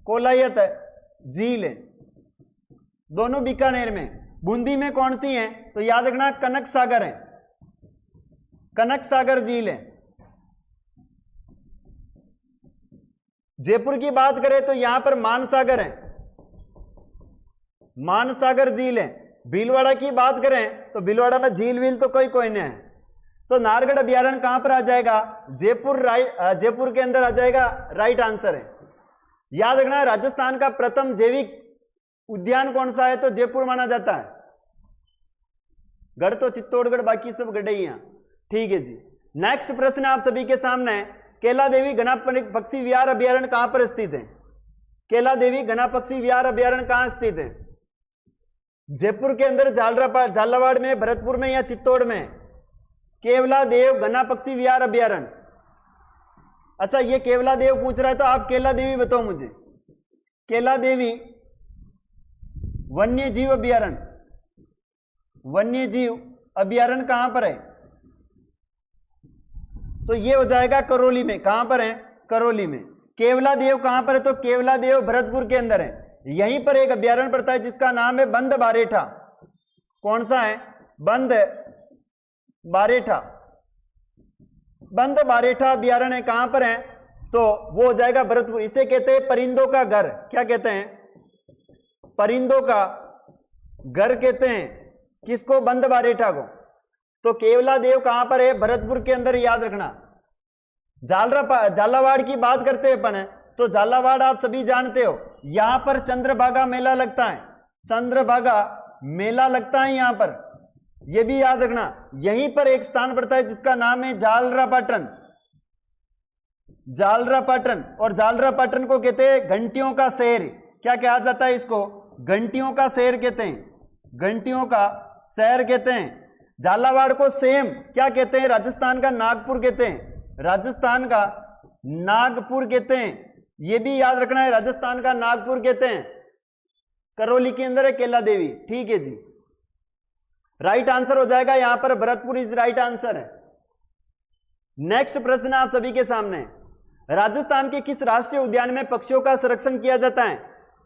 [SPEAKER 1] कोलायत झील है, दोनों बीकानेर में। बूंदी में कौन सी है तो याद रखना कनक सागर है, कनक सागर झील है। जयपुर की बात करें तो यहां पर मानसागर है, मानसागर झील है। भीलवाड़ा की बात करें तो भीलवाड़ा में झील वील तो कोई नहीं है। तो नारगढ़ अभ्यारण्य कहां पर आ जाएगा, जयपुर, जयपुर के अंदर आ जाएगा, राइट आंसर है। याद रखना राजस्थान का प्रथम जैविक उद्यान कौन सा है तो जयपुर माना जाता है। गढ़ तो चित्तौड़गढ़, बाकी सब गढ़े ही हैं। ठीक है जी। नेक्स्ट प्रश्न आप सभी के सामने है, केला देवी घना पक्षी विहार अभ्यारण्य कहां पर स्थित है, केला देवी घना पक्षी विहार अभ्यारण्य कहां स्थित है। जयपुर के अंदर झालावाड़ में, भरतपुर में या चित्तौड़ में। केवला देव घना पक्षी विहार अभ्यारण्य, अच्छा ये केवला देव पूछ रहा है तो आप केला देवी बताओ मुझे। केला देवी वन्य जीव अभ्यारण्य, वन्य जीव अभ्यारण्य कहां पर है? तो ये हो जाएगा करौली में। कहां पर है? करौली में। केवला देव कहां पर है? तो केवला देव भरतपुर के अंदर है। यहीं पर एक अभ्यारण्य पड़ता है जिसका नाम है बंद बारेठा। कौन सा है? बंद बारेठा। बंद बारेठा अभ्यारण्य कहां पर है? तो वो हो जाएगा भरतपुर। इसे कहते हैं परिंदों का घर। क्या कहते हैं? परिंदों का घर कहते हैं किसको? बंद बारेठा को। तो केवला देव कहां पर है? भरतपुर के अंदर, याद रखना। झालावाड़ की बात करते हैं अपन, तो झालावाड़ आप सभी जानते हो, यहां पर चंद्रभागा मेला लगता है। चंद्रभागा मेला लगता है यहां पर, यह भी याद रखना। यहीं पर एक स्थान पड़ता है जिसका नाम है झालरापाटन। झालरापाटन, और झालरापाटन को कहते हैं घंटियों का शहर। क्या कहा जाता है इसको? घंटियों का शहर कहते हैं। घंटियों का शहर कहते हैं। झालावाड़ को सेम क्या कहते हैं? राजस्थान का नागपुर कहते हैं। राजस्थान का नागपुर कहते हैं, यह भी याद रखना है, राजस्थान का नागपुर कहते हैं। करौली के अंदर है केला देवी। ठीक है जी, राइट आंसर हो जाएगा यहां पर भरतपुर इज राइट आंसर है। नेक्स्ट प्रश्न आप सभी के सामने, राजस्थान के किस राष्ट्रीय उद्यान में पक्षियों का संरक्षण किया जाता है?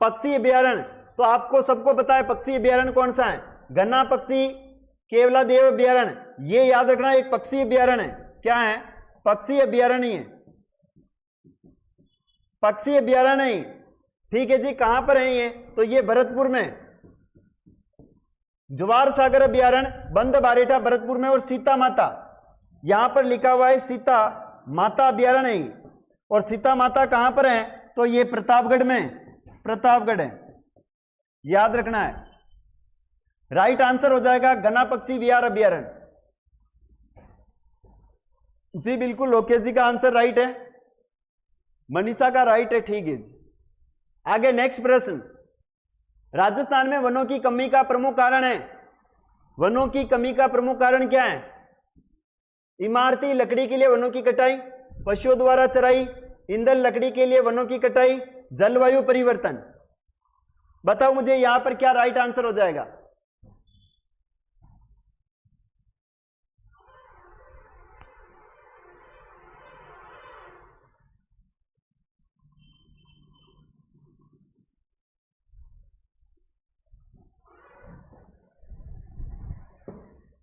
[SPEAKER 1] पक्षी अभ्यारण्य। तो आपको सबको पता है पक्षी अभ्यारण्य कौन सा है? गन्ना पक्षी केवला देव अभ्यारण्य, ये याद रखना एक पक्षी अभ्यारण्य है। क्या है? पक्षी अभ्यारण्य है, पक्षी अभ्यारण्य है। ठीक है जी, कहां पर है ये? तो ये भरतपुर में। जवार सागर अभ्यारण्य, बंद बारेठा भरतपुर में, और सीता माता यहां पर लिखा हुआ है सीता माता अभ्यारण्य है। और सीता माता कहां पर है? तो ये प्रतापगढ़ में, प्रतापगढ़ है, याद रखना है। राइट आंसर हो जाएगा गन्ना पक्षी विहार अभ्यारण्य। जी बिल्कुल, लोकेश जी का आंसर राइट है, मनीषा का राइट है। ठीक है जी, आगे नेक्स्ट प्रश्न, राजस्थान में वनों की कमी का प्रमुख कारण है? वनों की कमी का प्रमुख कारण क्या है? इमारती लकड़ी के लिए वनों की कटाई, पशुओं द्वारा चराई, ईंधन लकड़ी के लिए वनों की कटाई, जलवायु परिवर्तन। बताओ मुझे यहां पर क्या राइट आंसर हो जाएगा?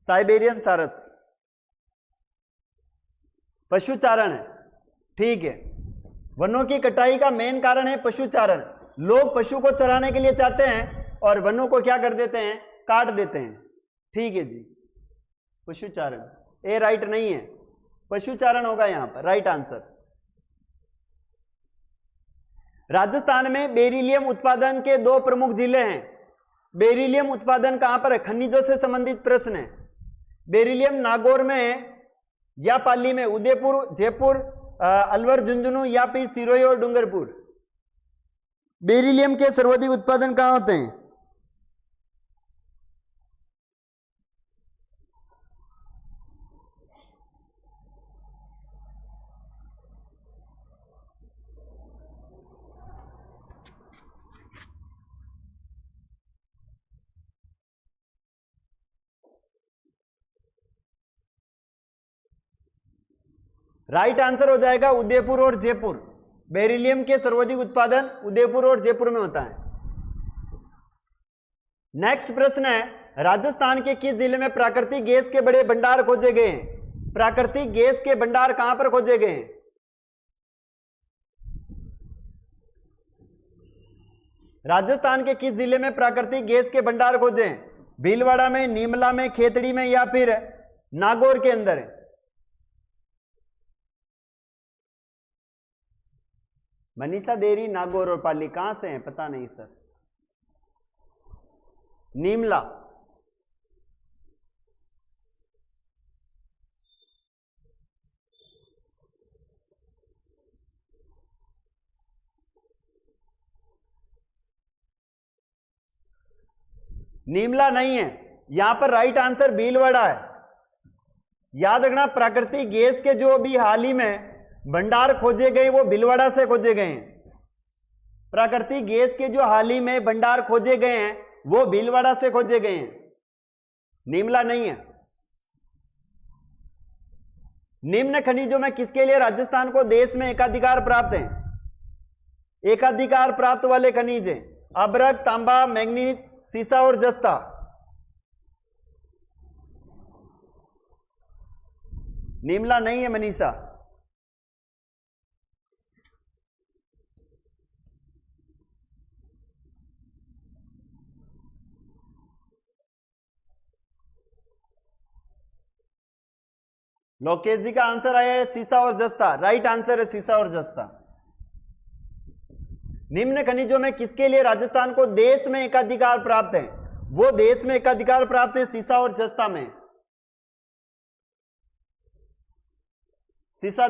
[SPEAKER 1] साइबेरियन सारस, पशुचारण है। ठीक है, वनों की कटाई का मेन कारण है पशुचारण। लोग पशु को चराने के लिए चाहते हैं और वनों को क्या कर देते हैं? काट देते हैं। ठीक है जी, पशुचारण ए राइट नहीं है, पशुचारण होगा यहां पर राइट आंसर। राजस्थान में बेरिलियम उत्पादन के 2 प्रमुख जिले हैं। बेरिलियम उत्पादन कहां पर है? खनिजों से संबंधित प्रश्न है। बेरिलियम नागौर में है या पाली में? उदयपुर, जयपुर, अलवर, झुंझुनू या फिर सिरोही और डूंगरपुर? बेरिलियम के सर्वाधिक उत्पादन कहां होते हैं? राइट आंसर हो जाएगा उदयपुर और जयपुर। बेरिलियम के सर्वाधिक उत्पादन उदयपुर और जयपुर में होता है। नेक्स्ट प्रश्न है, राजस्थान के किस जिले में प्राकृतिक गैस के बड़े भंडार खोजे गए हैं? प्राकृतिक गैस के भंडार कहां पर खोजे गए हैं? राजस्थान के किस जिले में प्राकृतिक गैस के भंडार खोजे हैं? भीलवाड़ा में, नीमला में, खेतड़ी में या फिर नागौर के अंदर है? मनीषा देरी, नागौर और पाली कहां से हैं? पता नहीं सर। नीमला, नीमला नहीं है, यहां पर राइट आंसर भीलवाड़ा है। याद रखना, प्राकृतिक गैस के जो अभी हाल ही में भंडार खोजे गए वो भीलवाड़ा से खोजे गए हैं। प्राकृतिक गैस के जो हाल ही में भंडार खोजे गए हैं वो भीलवाड़ा से खोजे गए हैं, नीमला नहीं है। निम्न खनिजों में किसके लिए राजस्थान को देश में एकाधिकार प्राप्त है? एकाधिकार प्राप्त वाले खनिज हैं अभ्रक, तांबा, मैग्नीज, सीसा और जस्ता। नीमला नहीं है मनीषा। लोकेश जी का आंसर आया है सीसा और जस्ता। राइट आंसर है सीसा और जस्ता। निम्न खनिजों में किसके लिए राजस्थान को देश में एकाधिकार प्राप्त है? वो देश में एकाधिकार प्राप्त है सीसा और जस्ता में। सीसा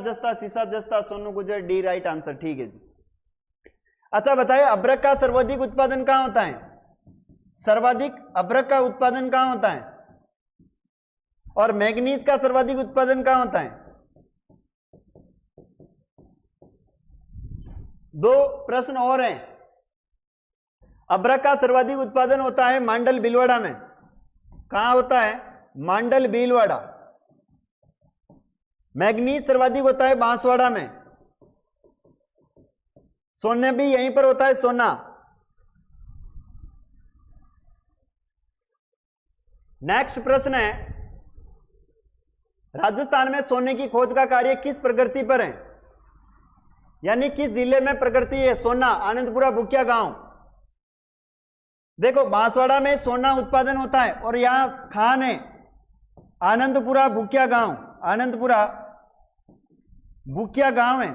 [SPEAKER 1] जस्ता सोनू गुजर डी राइट आंसर। ठीक है जी। अच्छा बताइए अभ्रक का सर्वाधिक उत्पादन कहां होता है? सर्वाधिक अभ्रक का उत्पादन कहां होता है? और मैग्नीज का सर्वाधिक उत्पादन कहां होता है? दो प्रश्न और हैं। अभ्रक का सर्वाधिक उत्पादन होता है मांडल भीलवाड़ा में। कहां होता है? मांडल भीलवाड़ा। मैग्नीज सर्वाधिक होता है बांसवाड़ा में। सोना भी यहीं पर होता है, सोना। नेक्स्ट प्रश्न है राजस्थान में सोने की खोज का कार्य किस प्रगति पर है? यानी किस जिले में प्रगति है? सोना, आनंदपुरा, भुकिया गांव। देखो बांसवाड़ा में सोना उत्पादन होता है और यहां खान है आनंदपुरा, भुकिया गांव। आनंदपुरा भुकिया गांव है।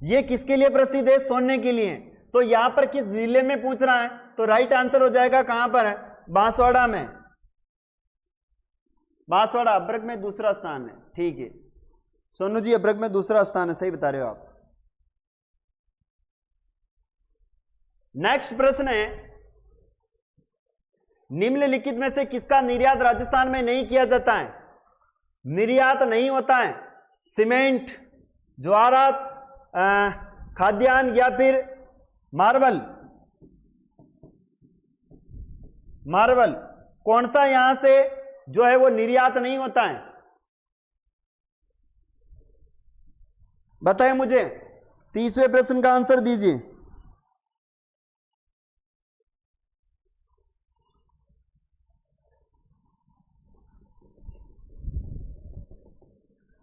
[SPEAKER 1] ये किसके लिए प्रसिद्ध है? सोने के लिए। तो यहां पर किस जिले में पूछ रहा है? तो राइट आंसर हो जाएगा कहां पर है? बांसवाड़ा में। बांसवाड़ा अभ्रक में दूसरा स्थान है। ठीक है सोनू जी, अभ्रक में दूसरा स्थान है, सही बता रहे हो आप। नेक्स्ट प्रश्न है निम्नलिखित में से किसका निर्यात राजस्थान में नहीं किया जाता है? निर्यात नहीं होता है सीमेंट, ज्वारात, खाद्यान्न या फिर मार्बल। मार्बल कौन सा यहां से जो है वो निर्यात नहीं होता है? बताएं मुझे। 30वें प्रश्न का आंसर दीजिए।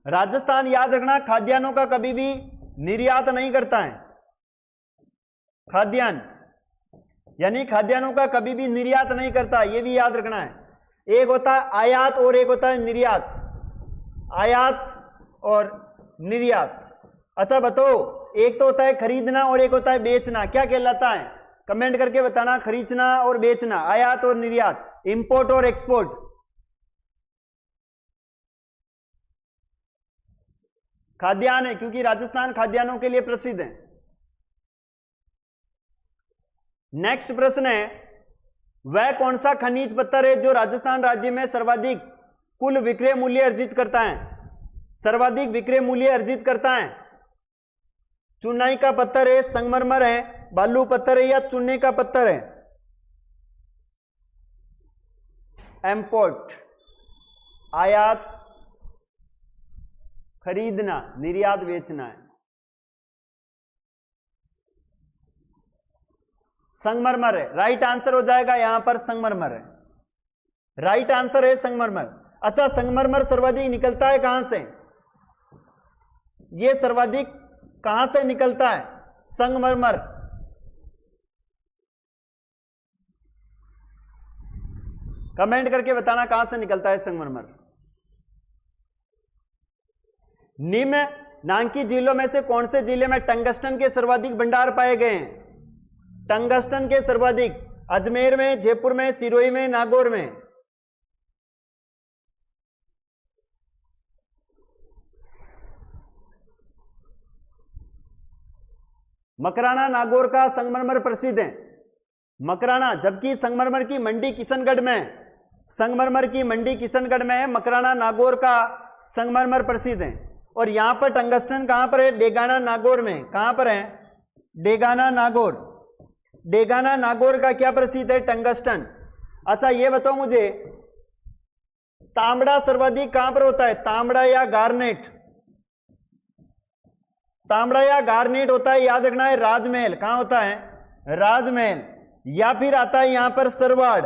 [SPEAKER 1] राजस्थान याद रखना खाद्यान्नों का कभी भी निर्यात नहीं करता है। खाद्यान्न यानी खाद्यान्नों का कभी भी निर्यात नहीं करता, यह भी याद रखना है। एक होता है आयात और एक होता है निर्यात। आयात और निर्यात। अच्छा बताओ, एक तो होता है खरीदना और एक होता है बेचना, क्या कहलाता है? कमेंट करके बताना। खरीदना और बेचना, आयात और निर्यात, इंपोर्ट और एक्सपोर्ट। खाद्यान्न है क्योंकि राजस्थान खाद्यान्नों के लिए प्रसिद्ध है। नेक्स्ट प्रश्न है वह कौन सा खनिज पत्थर है जो राजस्थान राज्य में सर्वाधिक कुल विक्रय मूल्य अर्जित करता है? सर्वाधिक विक्रय मूल्य अर्जित करता है। चुनाई का पत्थर है, संगमरमर है, बालू पत्थर है या चूने का पत्थर है? इंपोर्ट, आयात, खरीदना, निर्यात, बेचना है। संगमरमर है, राइट आंसर हो जाएगा यहां पर संगमरमर है। राइट आंसर है संगमरमर। अच्छा संगमरमर सर्वाधिक निकलता है कहां से? यह सर्वाधिक कहां से निकलता है? संगमरमर। कमेंट करके बताना कहां से निकलता है संगमरमर। निम्न नांकी जिलों में से कौन से जिले में टंगस्टन के सर्वाधिक भंडार पाए गए हैं? टंगस्टन के सर्वाधिक अजमेर में, जयपुर में, सिरोही में, नागौर में। मकराना नागौर का संगमरमर प्रसिद्ध है। मकराना, जबकि संगमरमर की मंडी किशनगढ़ में। संगमरमर की मंडी किशनगढ़ में है, मकराना नागौर का संगमरमर प्रसिद्ध है। और यहां पर टंगस्टन कहां पर है? डेगाना नागौर में। कहां पर है? डेगाना नागौर। डेगाना नागौर का क्या प्रसिद्ध है? टंगस्टन। अच्छा ये बताओ मुझे, तांबड़ा सर्वाधिक कहां पर होता है? तांबड़ा या गार्नेट? तांबड़ा या गार्नेट होता है, याद रखना है, राजमहल। कहां होता है? राजमहल। या फिर आता है यहां पर सरवाड़।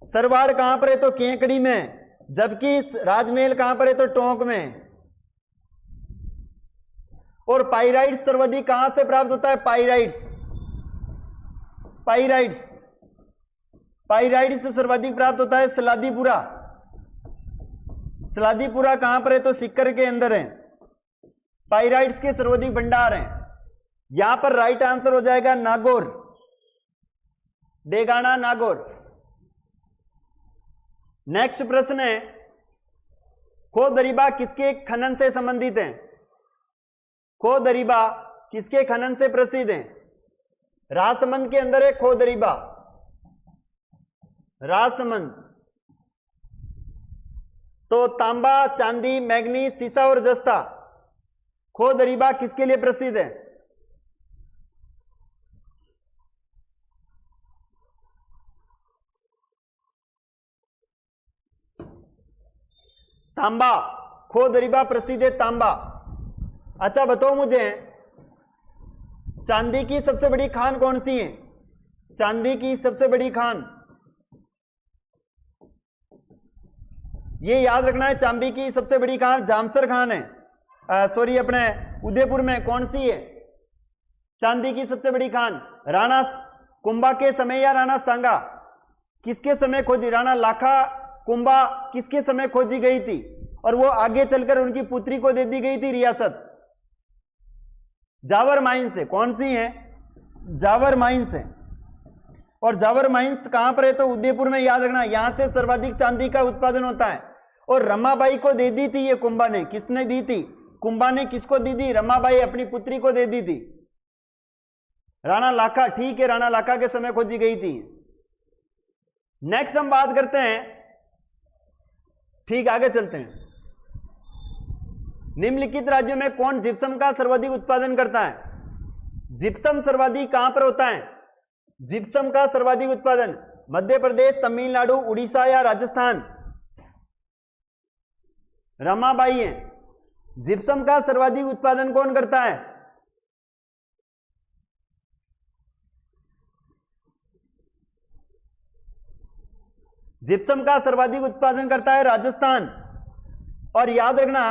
[SPEAKER 1] सरवाड़ कहां पर है? तो केकड़ी में। जबकि राजमहल कहां पर है? तो टोंक में। और पाइराइट्स सर्वाधिक कहां से प्राप्त होता है? पाइराइट्स। पाइराइट्स पाइराइट्स से सर्वाधिक प्राप्त होता है सलादीपुरा। सलादीपुरा कहां पर है? तो सिक्कर के अंदर है। पाइराइट्स के सर्वाधिक भंडार हैं। यहां पर राइट आंसर हो जाएगा नागौर, डेगाना नागौर। नेक्स्ट प्रश्न है, खो दरीबा किसके खनन से संबंधित है? खो दरीबा किसके खनन से प्रसिद्ध है? राजसमंद के अंदर है खो दरीबा, राजसमंद। तो तांबा, चांदी, मैग्नीज, सीसा और जस्ता, खो दरीबा किसके लिए प्रसिद्ध है? तांबा, खो दरीबा प्रसिद्ध है तांबा। अच्छा बताओ मुझे, चांदी की सबसे बड़ी खान कौन सी है? चांदी की सबसे बड़ी खान, ये याद रखना है, चांदी की सबसे बड़ी खान जामसर खान है। सॉरी, अपने उदयपुर में कौन सी है चांदी की सबसे बड़ी खान? राणा कुंभा के समय या राणा सांगा? किसके समय खोजी? राणा लाखा कुंभा किसके समय खोजी गई थी? और वो आगे चलकर उनकी पुत्री को दे दी गई थी रियासत। जावर माइंस है। कौन सी है? जावर माइंस है। और जावर माइंस कहां पर है? तो उदयपुर में। याद रखना, यहां से सर्वाधिक चांदी का उत्पादन होता है। और रमाबाई को दे दी थी ये कुंभा ने। किसने दी थी? कुंभा ने किसको दी थी? रमाबाई अपनी पुत्री को दे दी थी। राणा लाखा, ठीक है, राणा लाखा के समय खोजी गई थी। नेक्स्ट हम बात करते हैं, ठीक, आगे चलते हैं। निम्नलिखित राज्यों में कौन जिप्सम का सर्वाधिक उत्पादन करता है? जिप्सम सर्वाधिक कहां पर होता है? जिप्सम का सर्वाधिक उत्पादन मध्य प्रदेश, तमिलनाडु, उड़ीसा या राजस्थान? रमाबाई है। जिप्सम का सर्वाधिक उत्पादन कौन करता है? जिप्सम का सर्वाधिक उत्पादन करता है राजस्थान। और याद रखना,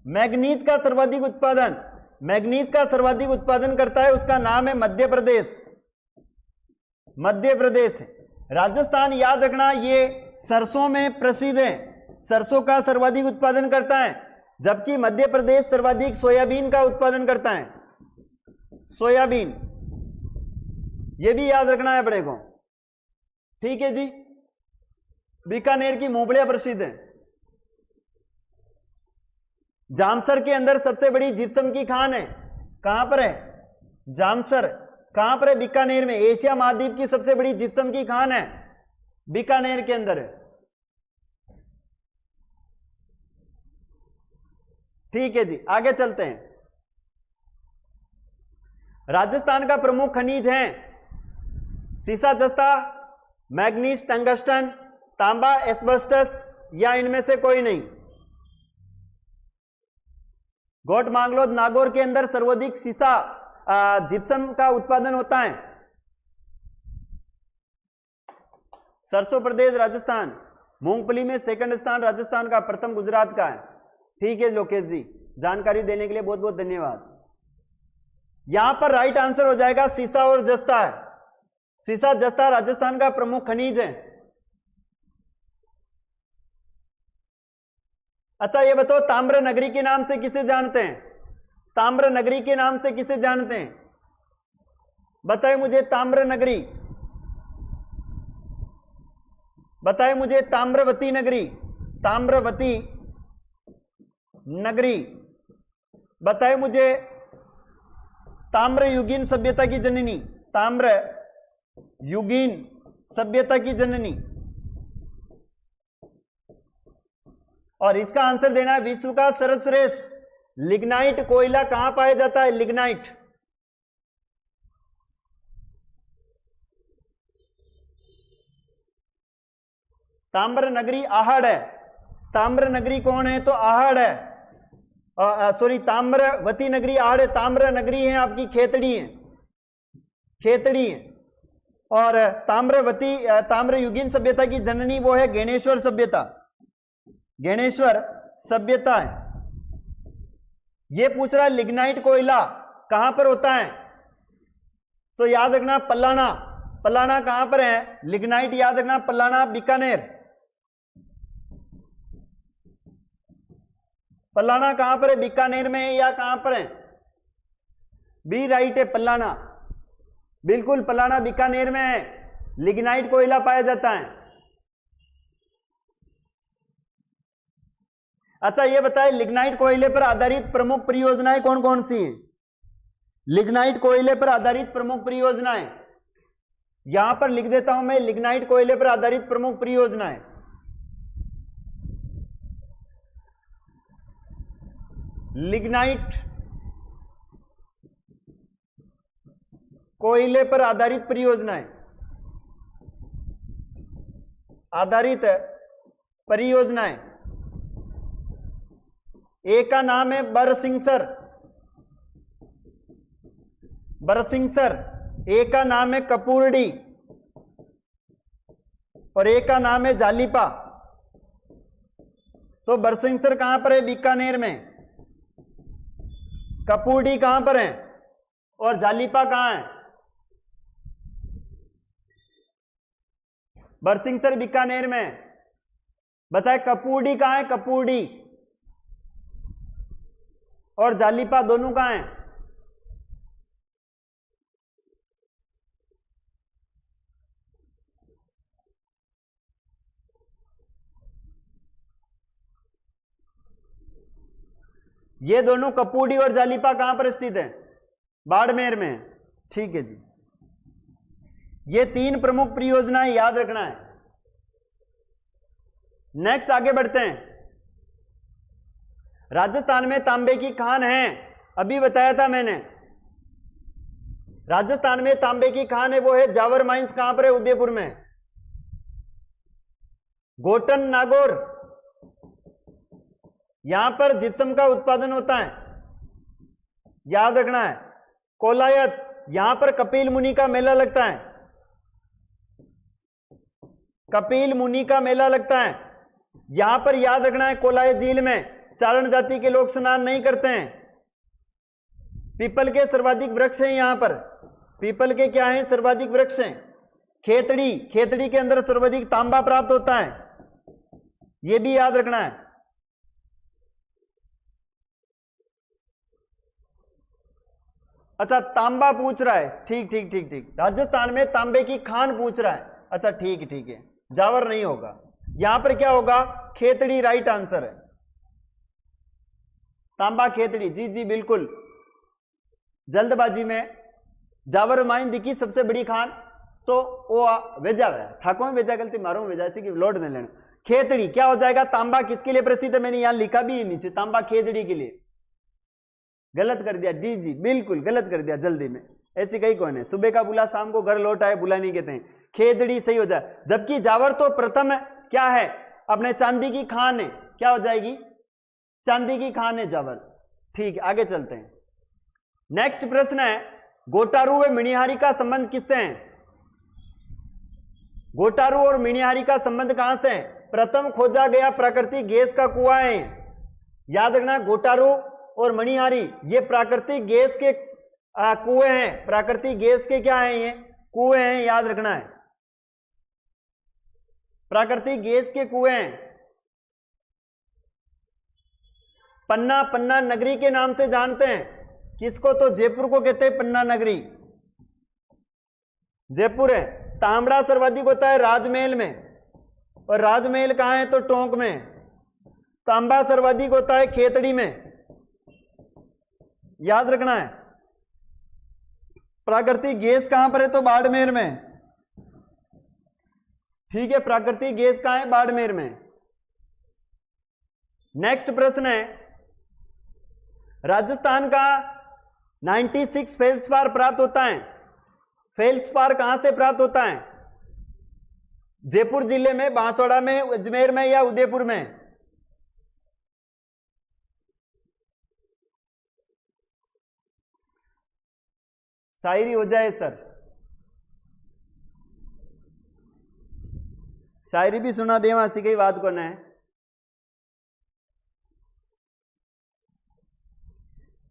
[SPEAKER 1] मैग्नीज का सर्वाधिक उत्पादन, मैग्नीज का सर्वाधिक उत्पादन करता है, उसका नाम है मध्य प्रदेश। मध्य प्रदेश है। राजस्थान, याद रखना, ये सरसों में प्रसिद्ध है, सरसों का सर्वाधिक उत्पादन करता है। जबकि मध्य प्रदेश सर्वाधिक सोयाबीन का उत्पादन करता है। सोयाबीन, ये भी याद रखना है अपने को, ठीक है जी। बीकानेर की मूंगफलियां प्रसिद्ध है। जामसर के अंदर सबसे बड़ी जिप्सम की खान है। कहां पर है? जामसर। कहां पर है? बीकानेर में। एशिया महाद्वीप की सबसे बड़ी जिप्सम की खान है, बीकानेर के अंदर है, ठीक है जी। आगे चलते हैं। राजस्थान का प्रमुख खनिज है सीसा, जस्ता, मैग्नीज, टंगस्टन, तांबा, एस्बेस्टस या इनमें से कोई नहीं? गोट मांगलोद नागौर के अंदर सर्वाधिक सीसा जिप्सम का उत्पादन होता है। सरसों प्रदेश राजस्थान। मूंगफली में सेकंड स्थान राजस्थान का, प्रथम गुजरात का है। ठीक है लोकेश जी, जानकारी देने के लिए बहुत बहुत धन्यवाद। यहां पर राइट आंसर हो जाएगा सीसा और जस्ता है। सीसा जस्ता राजस्थान का प्रमुख खनिज है। अच्छा ये बताओ, ताम्र नगरी के नाम से किसे जानते हैं? ताम्र नगरी के नाम से किसे जानते हैं? बताए मुझे ताम्र नगरी, बताए मुझे ताम्रवती नगरी, ताम्रवती नगरी। बताए मुझे ताम्र युगीन सभ्यता की जननी, ताम्र युगीन सभ्यता की जननी। और इसका आंसर देना है विश्व का सर्वश्रेष्ठ लिग्नाइट कोयला कहां पाया जाता है? लिग्नाइट। ताम्र नगरी आहड़ है। ताम्र नगरी कौन है? तो आहड़ है। सॉरी, ताम्रवती नगरी आहड़ है। ताम्र नगरी है आपकी खेतड़ी है, खेतड़ी है। और ताम्रवती ताम्रयुगीन सभ्यता की जननी वो है गणेश्वर सभ्यता, गणेश्वर सभ्यता है। ये पूछ रहा है लिग्नाइट कोयला कहां पर होता है? तो याद रखना पलाना। पलाना कहां पर है? लिग्नाइट याद रखना पलाना, बीकानेर। पलाना कहां पर है? बीकानेर में है या कहां पर है? बी राइट है, पलाना। बिल्कुल, पलाना बीकानेर में है, लिग्नाइट कोयला पाया जाता है। अच्छा, ये बताए लिग्नाइट कोयले पर आधारित प्रमुख परियोजनाएं कौन कौन सी हैं? लिग्नाइट कोयले पर आधारित प्रमुख परियोजनाएं यहां पर लिख देता हूं मैं, लिग्नाइट कोयले पर आधारित प्रमुख परियोजनाएं। लिग्नाइट कोयले पर आधारित परियोजनाएं, आधारित परियोजनाएं। एक का नाम है बरसिंगसर, बरसिंगसर। एक का नाम है कपूरडी और एक का नाम है जालीपा। तो बरसिंगसर कहां पर है? बीकानेर में। कपूरडी कहां पर है? और जालीपा कहां है? बरसिंगसर बीकानेर में। बताए कपूरडी कहां है? कपूरडी और जालीपा दोनों कहां हैं? ये दोनों कपूरडी और जालीपा कहां पर स्थित है? बाड़मेर में। ठीक है जी। ये तीन प्रमुख परियोजनाएं याद रखना है। नेक्स्ट आगे बढ़ते हैं। राजस्थान में तांबे की खान है, अभी बताया था मैंने। राजस्थान में तांबे की खान है, वो है जावर माइंस। कहां पर है? उदयपुर में। गोटन नागौर, यहां पर जिप्सम का उत्पादन होता है, याद रखना है। कोलायत, यहां पर कपिल मुनि का मेला लगता है, कपिल मुनि का मेला लगता है। यहां पर याद रखना है कोलायत झील में चारण जाति के लोग स्नान नहीं करते हैं। पीपल के सर्वाधिक वृक्ष हैं यहां पर। पीपल के क्या हैं? सर्वाधिक वृक्ष हैं। खेतड़ी, खेतड़ी के अंदर सर्वाधिक तांबा प्राप्त होता है, यह भी याद रखना है। अच्छा, तांबा पूछ रहा है। ठीक ठीक ठीक ठीक, राजस्थान में तांबे की खान पूछ रहा है। अच्छा ठीक है, जावर नहीं होगा, यहां पर क्या होगा? खेतड़ी राइट आंसर है। तांबा खेतड़ी, जी जी बिल्कुल। जल्दबाजी में जावर माइन दिखी सबसे बड़ी खान, तो वो वेजा है ठाकुर में वेजा, गलती मारो वेजा से कि लोड नहीं लेना। खेतड़ी क्या हो जाएगा? तांबा किसके लिए प्रसिद्ध है? मैंने यहां लिखा भी है नीचे, तांबा खेतड़ी के लिए। गलत कर दिया, जी जी बिल्कुल गलत कर दिया जल्दी में। ऐसी कई कौन है? सुबह का बुला शाम को घर लौट आए, बुला नहीं कहते हैं। खेजड़ी सही हो जाए। जबकि जावर तो प्रथम क्या है? अपने चांदी की खान है, क्या हो जाएगी? चांदी की खान है जावर। ठीक है, आगे चलते हैं। नेक्स्ट प्रश्न है, गोटारू व मिणिहारी का संबंध किससे है? गोटारू और मिणिहारी का संबंध कहां से है? प्रथम खोजा गया प्राकृतिक गैस का कुआं है, याद रखना। गोटारू और मणिहारी ये प्राकृतिक गैस के कुएं हैं। प्राकृतिक गैस के क्या हैं? ये कुएं हैं, याद रखना है। प्राकृतिक गैस के कुएं हैं। पन्ना, पन्ना नगरी के नाम से जानते हैं किसको? तो जयपुर को कहते हैं पन्ना नगरी, जयपुर है। तांबड़ा सर्वाधिक होता है राजमहल में, और राजमहल कहां है? तो टोंक में। तांबा सर्वाधिक होता है खेतड़ी में, याद रखना है। प्राकृतिक गैस कहां पर है? तो बाड़मेर में। ठीक है, प्राकृतिक गैस कहां है? बाड़मेर में। नेक्स्ट प्रश्न है, राजस्थान का 96 फेल्सपार प्राप्त होता है। फेल्सपार कहां से प्राप्त होता है? जयपुर जिले में, बांसवाड़ा में, अजमेर में या उदयपुर में? शायरी हो जाए सर, शायरी भी सुना दे, वहां की बात को है।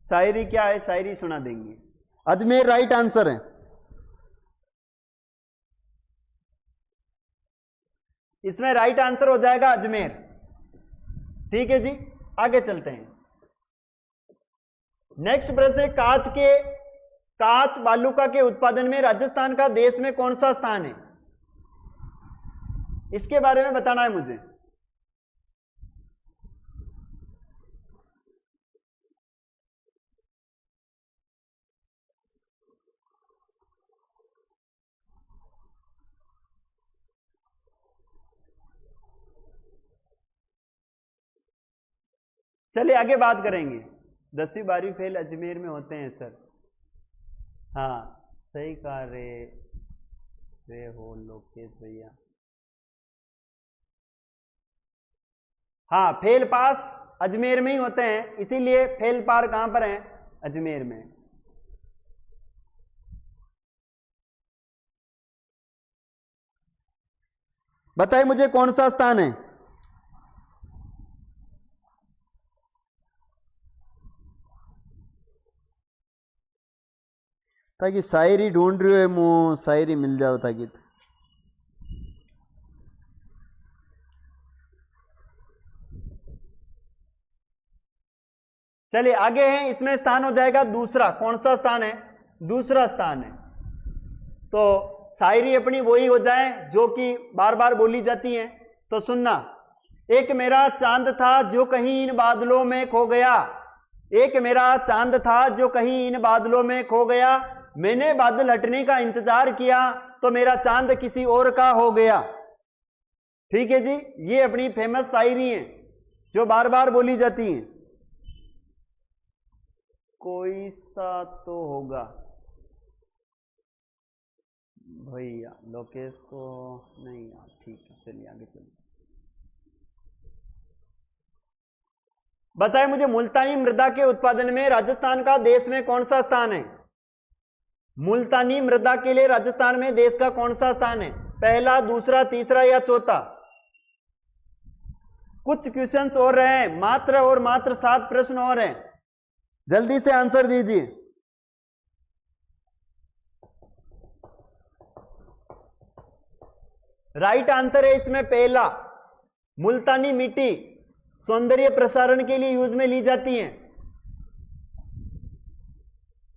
[SPEAKER 1] शायरी क्या है? शायरी सुना देंगे। अजमेर राइट आंसर है। इसमें राइट आंसर हो जाएगा अजमेर। ठीक है जी, आगे चलते हैं। नेक्स्ट प्रश्न है, कांच बालूका के उत्पादन में राजस्थान का देश में कौन सा स्थान है? इसके बारे में बताना है मुझे। चलिए आगे बात करेंगे। 10वीं 12वीं फेल अजमेर में होते हैं सर। हाँ सही कहा रे हो लोकेश भैया। हाँ फेल पास अजमेर में ही होते हैं, इसीलिए फेल पार कहां पर है? अजमेर में। बताइए मुझे कौन सा स्थान है? ताकि शायरी ढूंढ रही हो, मुंह शायरी मिल जाओ ताकि। चलिए आगे हैं, इसमें स्थान हो जाएगा दूसरा। कौन सा स्थान है? दूसरा स्थान है। तो शायरी अपनी वही हो जाए जो कि बार बार बोली जाती है। तो सुनना, एक मेरा चांद था जो कहीं इन बादलों में खो गया। एक मेरा चांद था जो कहीं इन बादलों में खो गया। मैंने बादल हटने का इंतजार किया तो मेरा चांद किसी और का हो गया। ठीक है जी, ये अपनी फेमस शायरी है जो बार बार बोली जाती है। कोई सा तो होगा भैया, लोकेश को नहीं यार। ठीक है चलिए आगे चलिए। बताए मुझे मुल्तानी मृदा के उत्पादन में राजस्थान का देश में कौन सा स्थान है? मुल्तानी मृदा के लिए राजस्थान में देश का कौन सा स्थान है? पहला, दूसरा, तीसरा या चौथा? कुछ क्वेश्चंस और रहे, मात्र 7 प्रश्न और हैं, जल्दी से आंसर दीजिए। राइट आंसर है इसमें पहला, मुल्तानी मिट्टी सौंदर्य प्रसारण के लिए यूज में ली जाती है।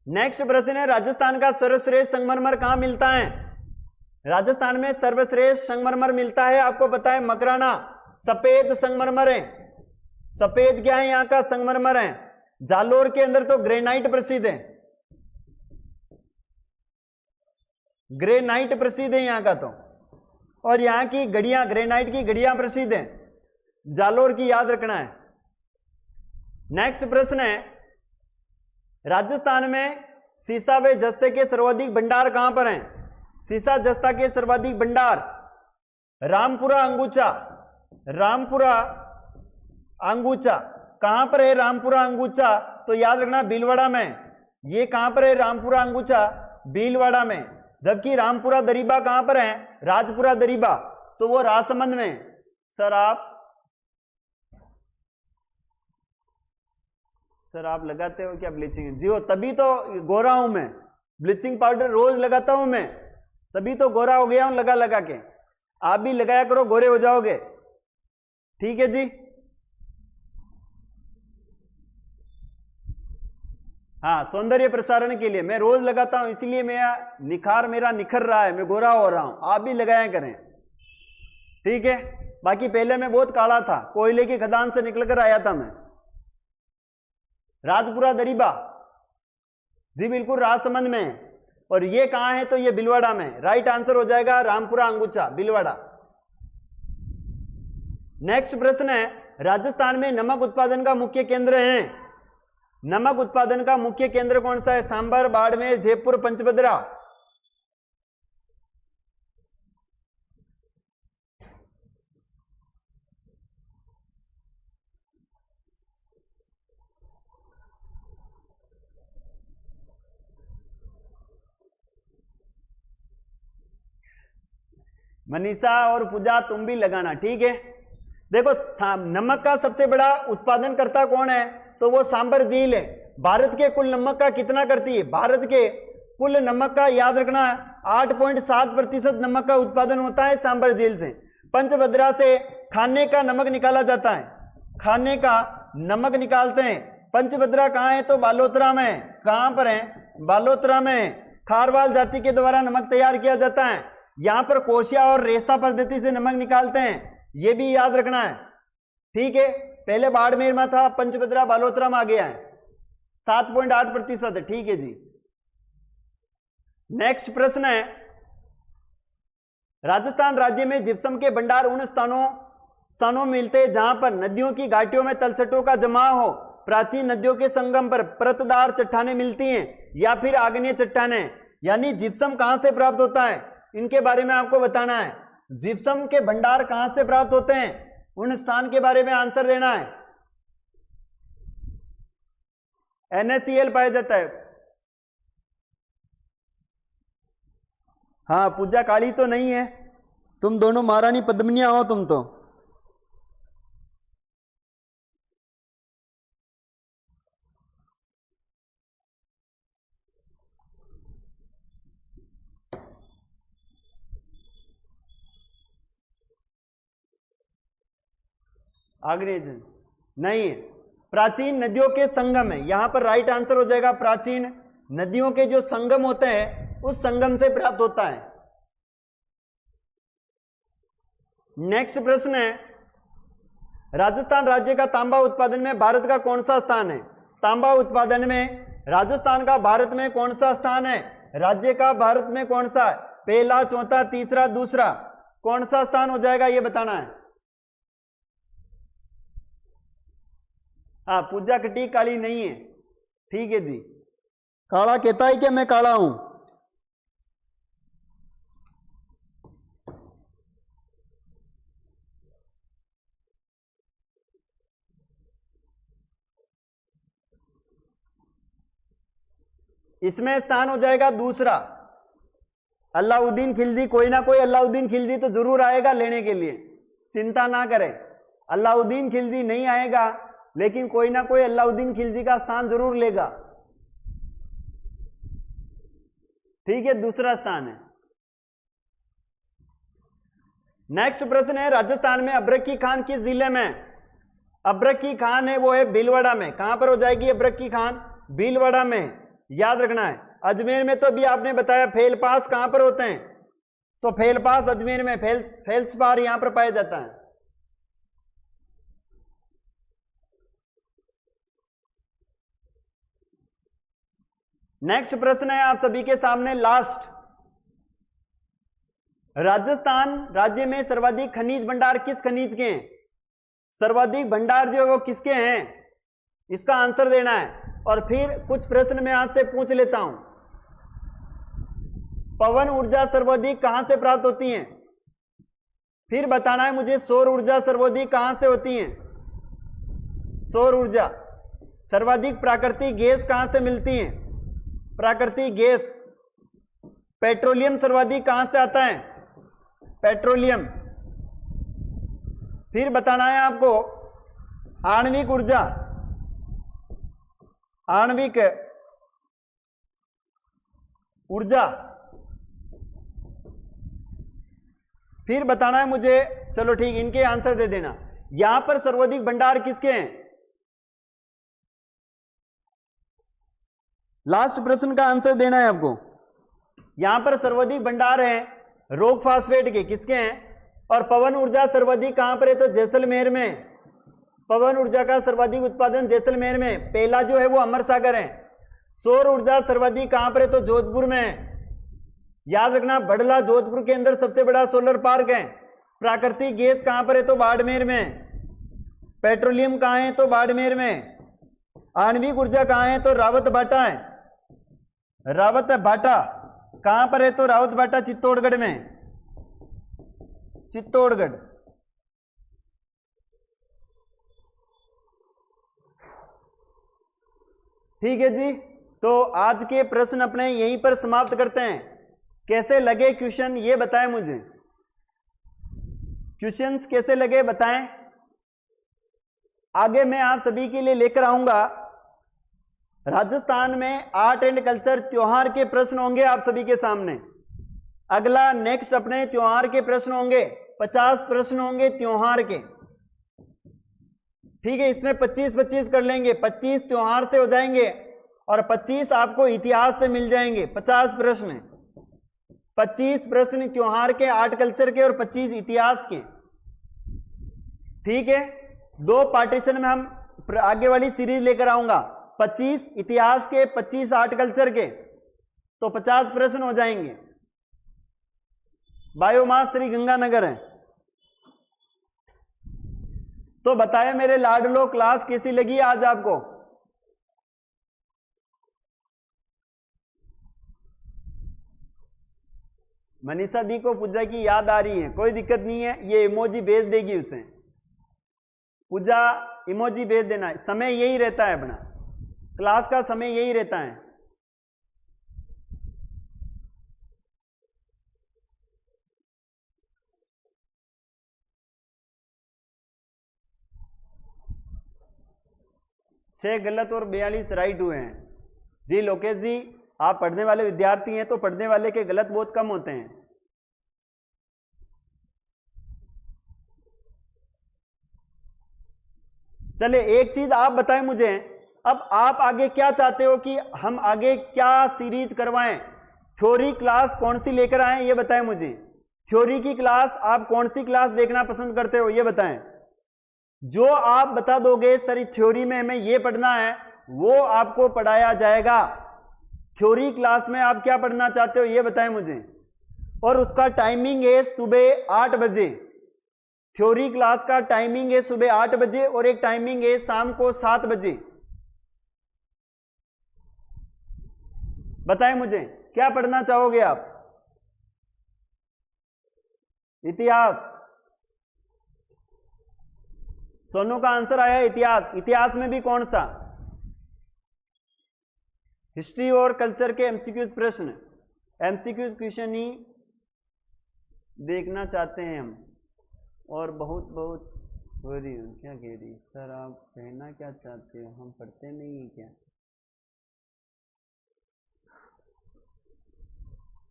[SPEAKER 1] नेक्स्ट प्रश्न है, राजस्थान का सर्वश्रेष्ठ संगमरमर कहां मिलता है? राजस्थान में सर्वश्रेष्ठ संगमरमर मिलता है, आपको पता है, मकराना सफेद संगमरमर है। सफेद क्या है? यहां का संगमरमर है। जालोर के अंदर तो ग्रेनाइट प्रसिद्ध है, ग्रेनाइट प्रसिद्ध है यहां का तो। और यहां की घड़ियां, ग्रेनाइट की घड़ियां प्रसिद्ध है, जालोर की याद रखना है। नेक्स्ट प्रश्न है, राजस्थान में सीसा व जस्ते के सर्वाधिक भंडार कहां पर हैं? सीसा जस्ता के सर्वाधिक भंडार रामपुरा अंगूचा। रामपुरा अंगूचा कहां पर है? रामपुरा अंगूचा तो याद रखना भीलवाड़ा में। ये कहां पर है? रामपुरा अंगूचा भीलवाड़ा में। जबकि रामपुरा दरीबा कहां पर है? राजपुरा दरीबा, तो वो राजसमंद में। सर आप लगाते हो क्या ब्लीचिंग? जी हो, तभी तो गोरा हूं मैं, ब्लीचिंग पाउडर रोज लगाता हूं मैं, तभी तो गोरा हो गया हूं लगा लगा के। आप भी लगाया करो, गोरे हो जाओगे। ठीक है जी। हाँ सौंदर्य प्रसारण के लिए मैं रोज लगाता हूं, इसलिए मेरा निखर रहा है, मैं गोरा हो रहा हूं। आप भी लगाया करें, ठीक है। बाकी पहले मैं बहुत काला था, कोयले की खदान से निकल कर आया था मैं। राजपुरा दरीबा जी बिल्कुल राजसमंद में है, और ये कहां है? तो ये भीलवाड़ा में। राइट आंसर हो जाएगा रामपुरा अंगूचा भीलवाड़ा। नेक्स्ट प्रश्न है, राजस्थान में नमक उत्पादन का मुख्य केंद्र है? नमक उत्पादन का मुख्य केंद्र कौन सा है? सांबर, बाड़मेर, जयपुर, पंचभद्रा। मनीषा और पूजा तुम भी लगाना, ठीक है। देखो नमक का सबसे बड़ा उत्पादन करता कौन है? तो वो सांबर झील है। भारत के कुल नमक का कितना करती है? भारत के कुल नमक का याद रखना 8.7% नमक का उत्पादन होता है सांबर झील से। पंचभद्रा से खाने का नमक निकाला जाता है, खाने का नमक निकालते हैं। पंचभद्रा कहाँ है? तो बालोतरा में। कहाँ पर है? बालोतरा में। खारवाल जाति के द्वारा नमक तैयार किया जाता है। यहाँ पर कोशिया और रेसा पद्धति से नमक निकालते हैं, ये भी याद रखना है, ठीक है। पहले बाड़मेर में था, पंचभद्रा बालोतरा में आ गया है। 7.8% है, ठीक है जी। नेक्स्ट प्रश्न है, राजस्थान राज्य में जिप्सम के भंडार उन स्थानों में मिलते हैं जहां पर नदियों की घाटियों में तलछटों का जमाव हो, प्राचीन नदियों के संगम पर परतदार चट्टानें मिलती हैं या फिर आग्नेय चट्टानें। यानी जिप्सम कहां से प्राप्त होता है, इनके बारे में आपको बताना है। जिप्सम के भंडार कहां से प्राप्त होते हैं, उन स्थान के बारे में आंसर देना है। NaCl पाया जाता है। हाँ, पूजा काली तो नहीं है, तुम दोनों महारानी पद्मिनियां हो तुम तो। आग्नेय नहीं है, प्राचीन नदियों के संगम है। यहां पर राइट आंसर हो जाएगा, प्राचीन नदियों के जो संगम होते हैं उस संगम से प्राप्त होता है। नेक्स्ट प्रश्न है, राजस्थान राज्य का तांबा उत्पादन में भारत का कौन सा स्थान है? तांबा उत्पादन में राजस्थान का भारत में कौन सा स्थान है? राज्य का भारत में कौन सा है? पहला, चौथा, तीसरा, दूसरा, कौन सा स्थान हो जाएगा ये बताना है। हाँ, पूजा कटी काली नहीं है, ठीक है जी। काला कहता है कि मैं काला हूं। इसमें स्थान हो जाएगा दूसरा, अलाउद्दीन खिलजी। कोई ना कोई अलाउद्दीन खिलजी तो जरूर आएगा लेने के लिए, चिंता ना करें। अलाउद्दीन खिलजी नहीं आएगा, लेकिन कोई ना कोई अलाउद्दीन खिलजी का स्थान जरूर लेगा, ठीक है। दूसरा स्थान है। नेक्स्ट प्रश्न है, राजस्थान में अब्रक की खान किस जिले में? अब्रक की खान है वो है भीलवाड़ा में। कहां पर हो जाएगी अब्रक की खान? भीलवाड़ा में, याद रखना है। अजमेर में तो अभी आपने बताया। फेल पास कहां पर होते हैं? तो फेल पास अजमेर में, फेल्सपार यहां पर पाया जाता है। नेक्स्ट प्रश्न है आप सभी के सामने लास्ट, राजस्थान राज्य में सर्वाधिक खनिज भंडार किस खनिज के हैं? सर्वाधिक भंडार जो है वो किसके हैं, इसका आंसर देना है। और फिर कुछ प्रश्न मैं आपसे पूछ लेता हूं। पवन ऊर्जा सर्वाधिक कहां से प्राप्त होती है? फिर बताना है मुझे सौर ऊर्जा सर्वाधिक कहां से होती है? सौर ऊर्जा। सर्वाधिक प्राकृतिक गैस कहां से मिलती है? प्राकृतिक गैस। पेट्रोलियम सर्वाधिक कहां से आता है? पेट्रोलियम। फिर बताना है आपको आणविक ऊर्जा, आणविक ऊर्जा। फिर बताना है मुझे, चलो ठीक, इनके आंसर दे देना। यहां पर सर्वाधिक भंडार किसके हैं? लास्ट प्रश्न का आंसर देना है आपको। यहां पर सर्वाधिक भंडार है रॉक फास्फेट के, किसके हैं? और पवन ऊर्जा सर्वाधिक कहां पर है? तो जैसलमेर में। पवन ऊर्जा का सर्वाधिक उत्पादन जैसलमेर में। पहला जो है वो अमर सागर है। सौर ऊर्जा सर्वाधिक कहां पर है? तो जोधपुर में है। याद रखना, बड़ला जोधपुर के अंदर सबसे बड़ा सोलर पार्क है। प्राकृतिक गैस कहां पर है? तो बाड़मेर में। पेट्रोलियम कहाँ है? तो बाड़मेर में। आणविक ऊर्जा कहाँ है? तो रावत भाटा है। रावत भाटा कहां पर है? तो रावत भाटा चित्तौड़गढ़ में। चित्तौड़गढ़। ठीक है जी, तो आज के प्रश्न अपने यहीं पर समाप्त करते हैं। कैसे लगे क्वेश्चन ये बताएं मुझे, क्वेश्चंस कैसे लगे बताएं। आगे मैं आप सभी के लिए लेकर आऊंगा राजस्थान में आर्ट एंड कल्चर त्योहार के प्रश्न होंगे आप सभी के सामने। अगला नेक्स्ट अपने त्योहार के प्रश्न होंगे, 50 प्रश्न होंगे त्योहार के। ठीक है, इसमें 25-25 कर लेंगे, 25 त्योहार से हो जाएंगे और 25 आपको इतिहास से मिल जाएंगे। 50 प्रश्न, 25 प्रश्न त्योहार के, आर्ट कल्चर के और 25 इतिहास के। ठीक है, 2 पार्टीशन में हम आगे वाली सीरीज लेकर आऊंगा, 25 इतिहास के, 25 आर्ट कल्चर के, तो 50 प्रश्न हो जाएंगे। बायोमास श्री गंगानगर है। तो बताए मेरे लाडलो, क्लास कैसी लगी आज आपको? मनीषा दी को पूजा की याद आ रही है, कोई दिक्कत नहीं है, ये इमोजी भेज देगी उसे। पूजा इमोजी भेज देना है, समय यही रहता है अपना, क्लास का समय यही रहता है। छह गलत और 42 राइट हुए हैं। जी लोकेश जी, आप पढ़ने वाले विद्यार्थी हैं तो पढ़ने वाले के गलत बहुत कम होते हैं। चले एक चीज आप बताएं मुझे, अब आप आगे क्या चाहते हो कि हम आगे क्या सीरीज करवाएं? थ्योरी क्लास कौन सी लेकर आए ये बताएं मुझे। थ्योरी की क्लास आप कौन सी क्लास देखना पसंद करते हो ये बताएं। जो आप बता दोगे सर थ्योरी में हमें ये पढ़ना है, वो आपको पढ़ाया जाएगा। थ्योरी क्लास में आप क्या पढ़ना चाहते हो ये बताएं मुझे, और उसका टाइमिंग है सुबह 8 बजे। थ्योरी क्लास का टाइमिंग है सुबह 8 बजे और एक टाइमिंग है शाम को 7 बजे। बताएं मुझे क्या पढ़ना चाहोगे आप? इतिहास। सोनू का आंसर आया इतिहास। इतिहास में भी कौन सा? हिस्ट्री और कल्चर के एमसीक्यूज प्रश्न, एमसीक्यूज क्वेश्चन ही देखना चाहते हैं हम। और बहुत बहुत हो रही हूँ, क्या कह रही सर आप कहना क्या चाहते हो, हम पढ़ते नहीं हैं क्या?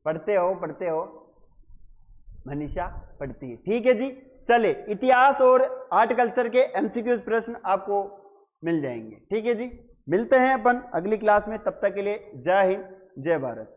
[SPEAKER 1] पढ़ते हो मनीषा पढ़ती है। ठीक है जी, चले इतिहास और आर्ट कल्चर के एमसीक्यूज प्रश्न आपको मिल जाएंगे। ठीक है जी, मिलते हैं अपन अगली क्लास में, तब तक के लिए जय हिंद जय भारत।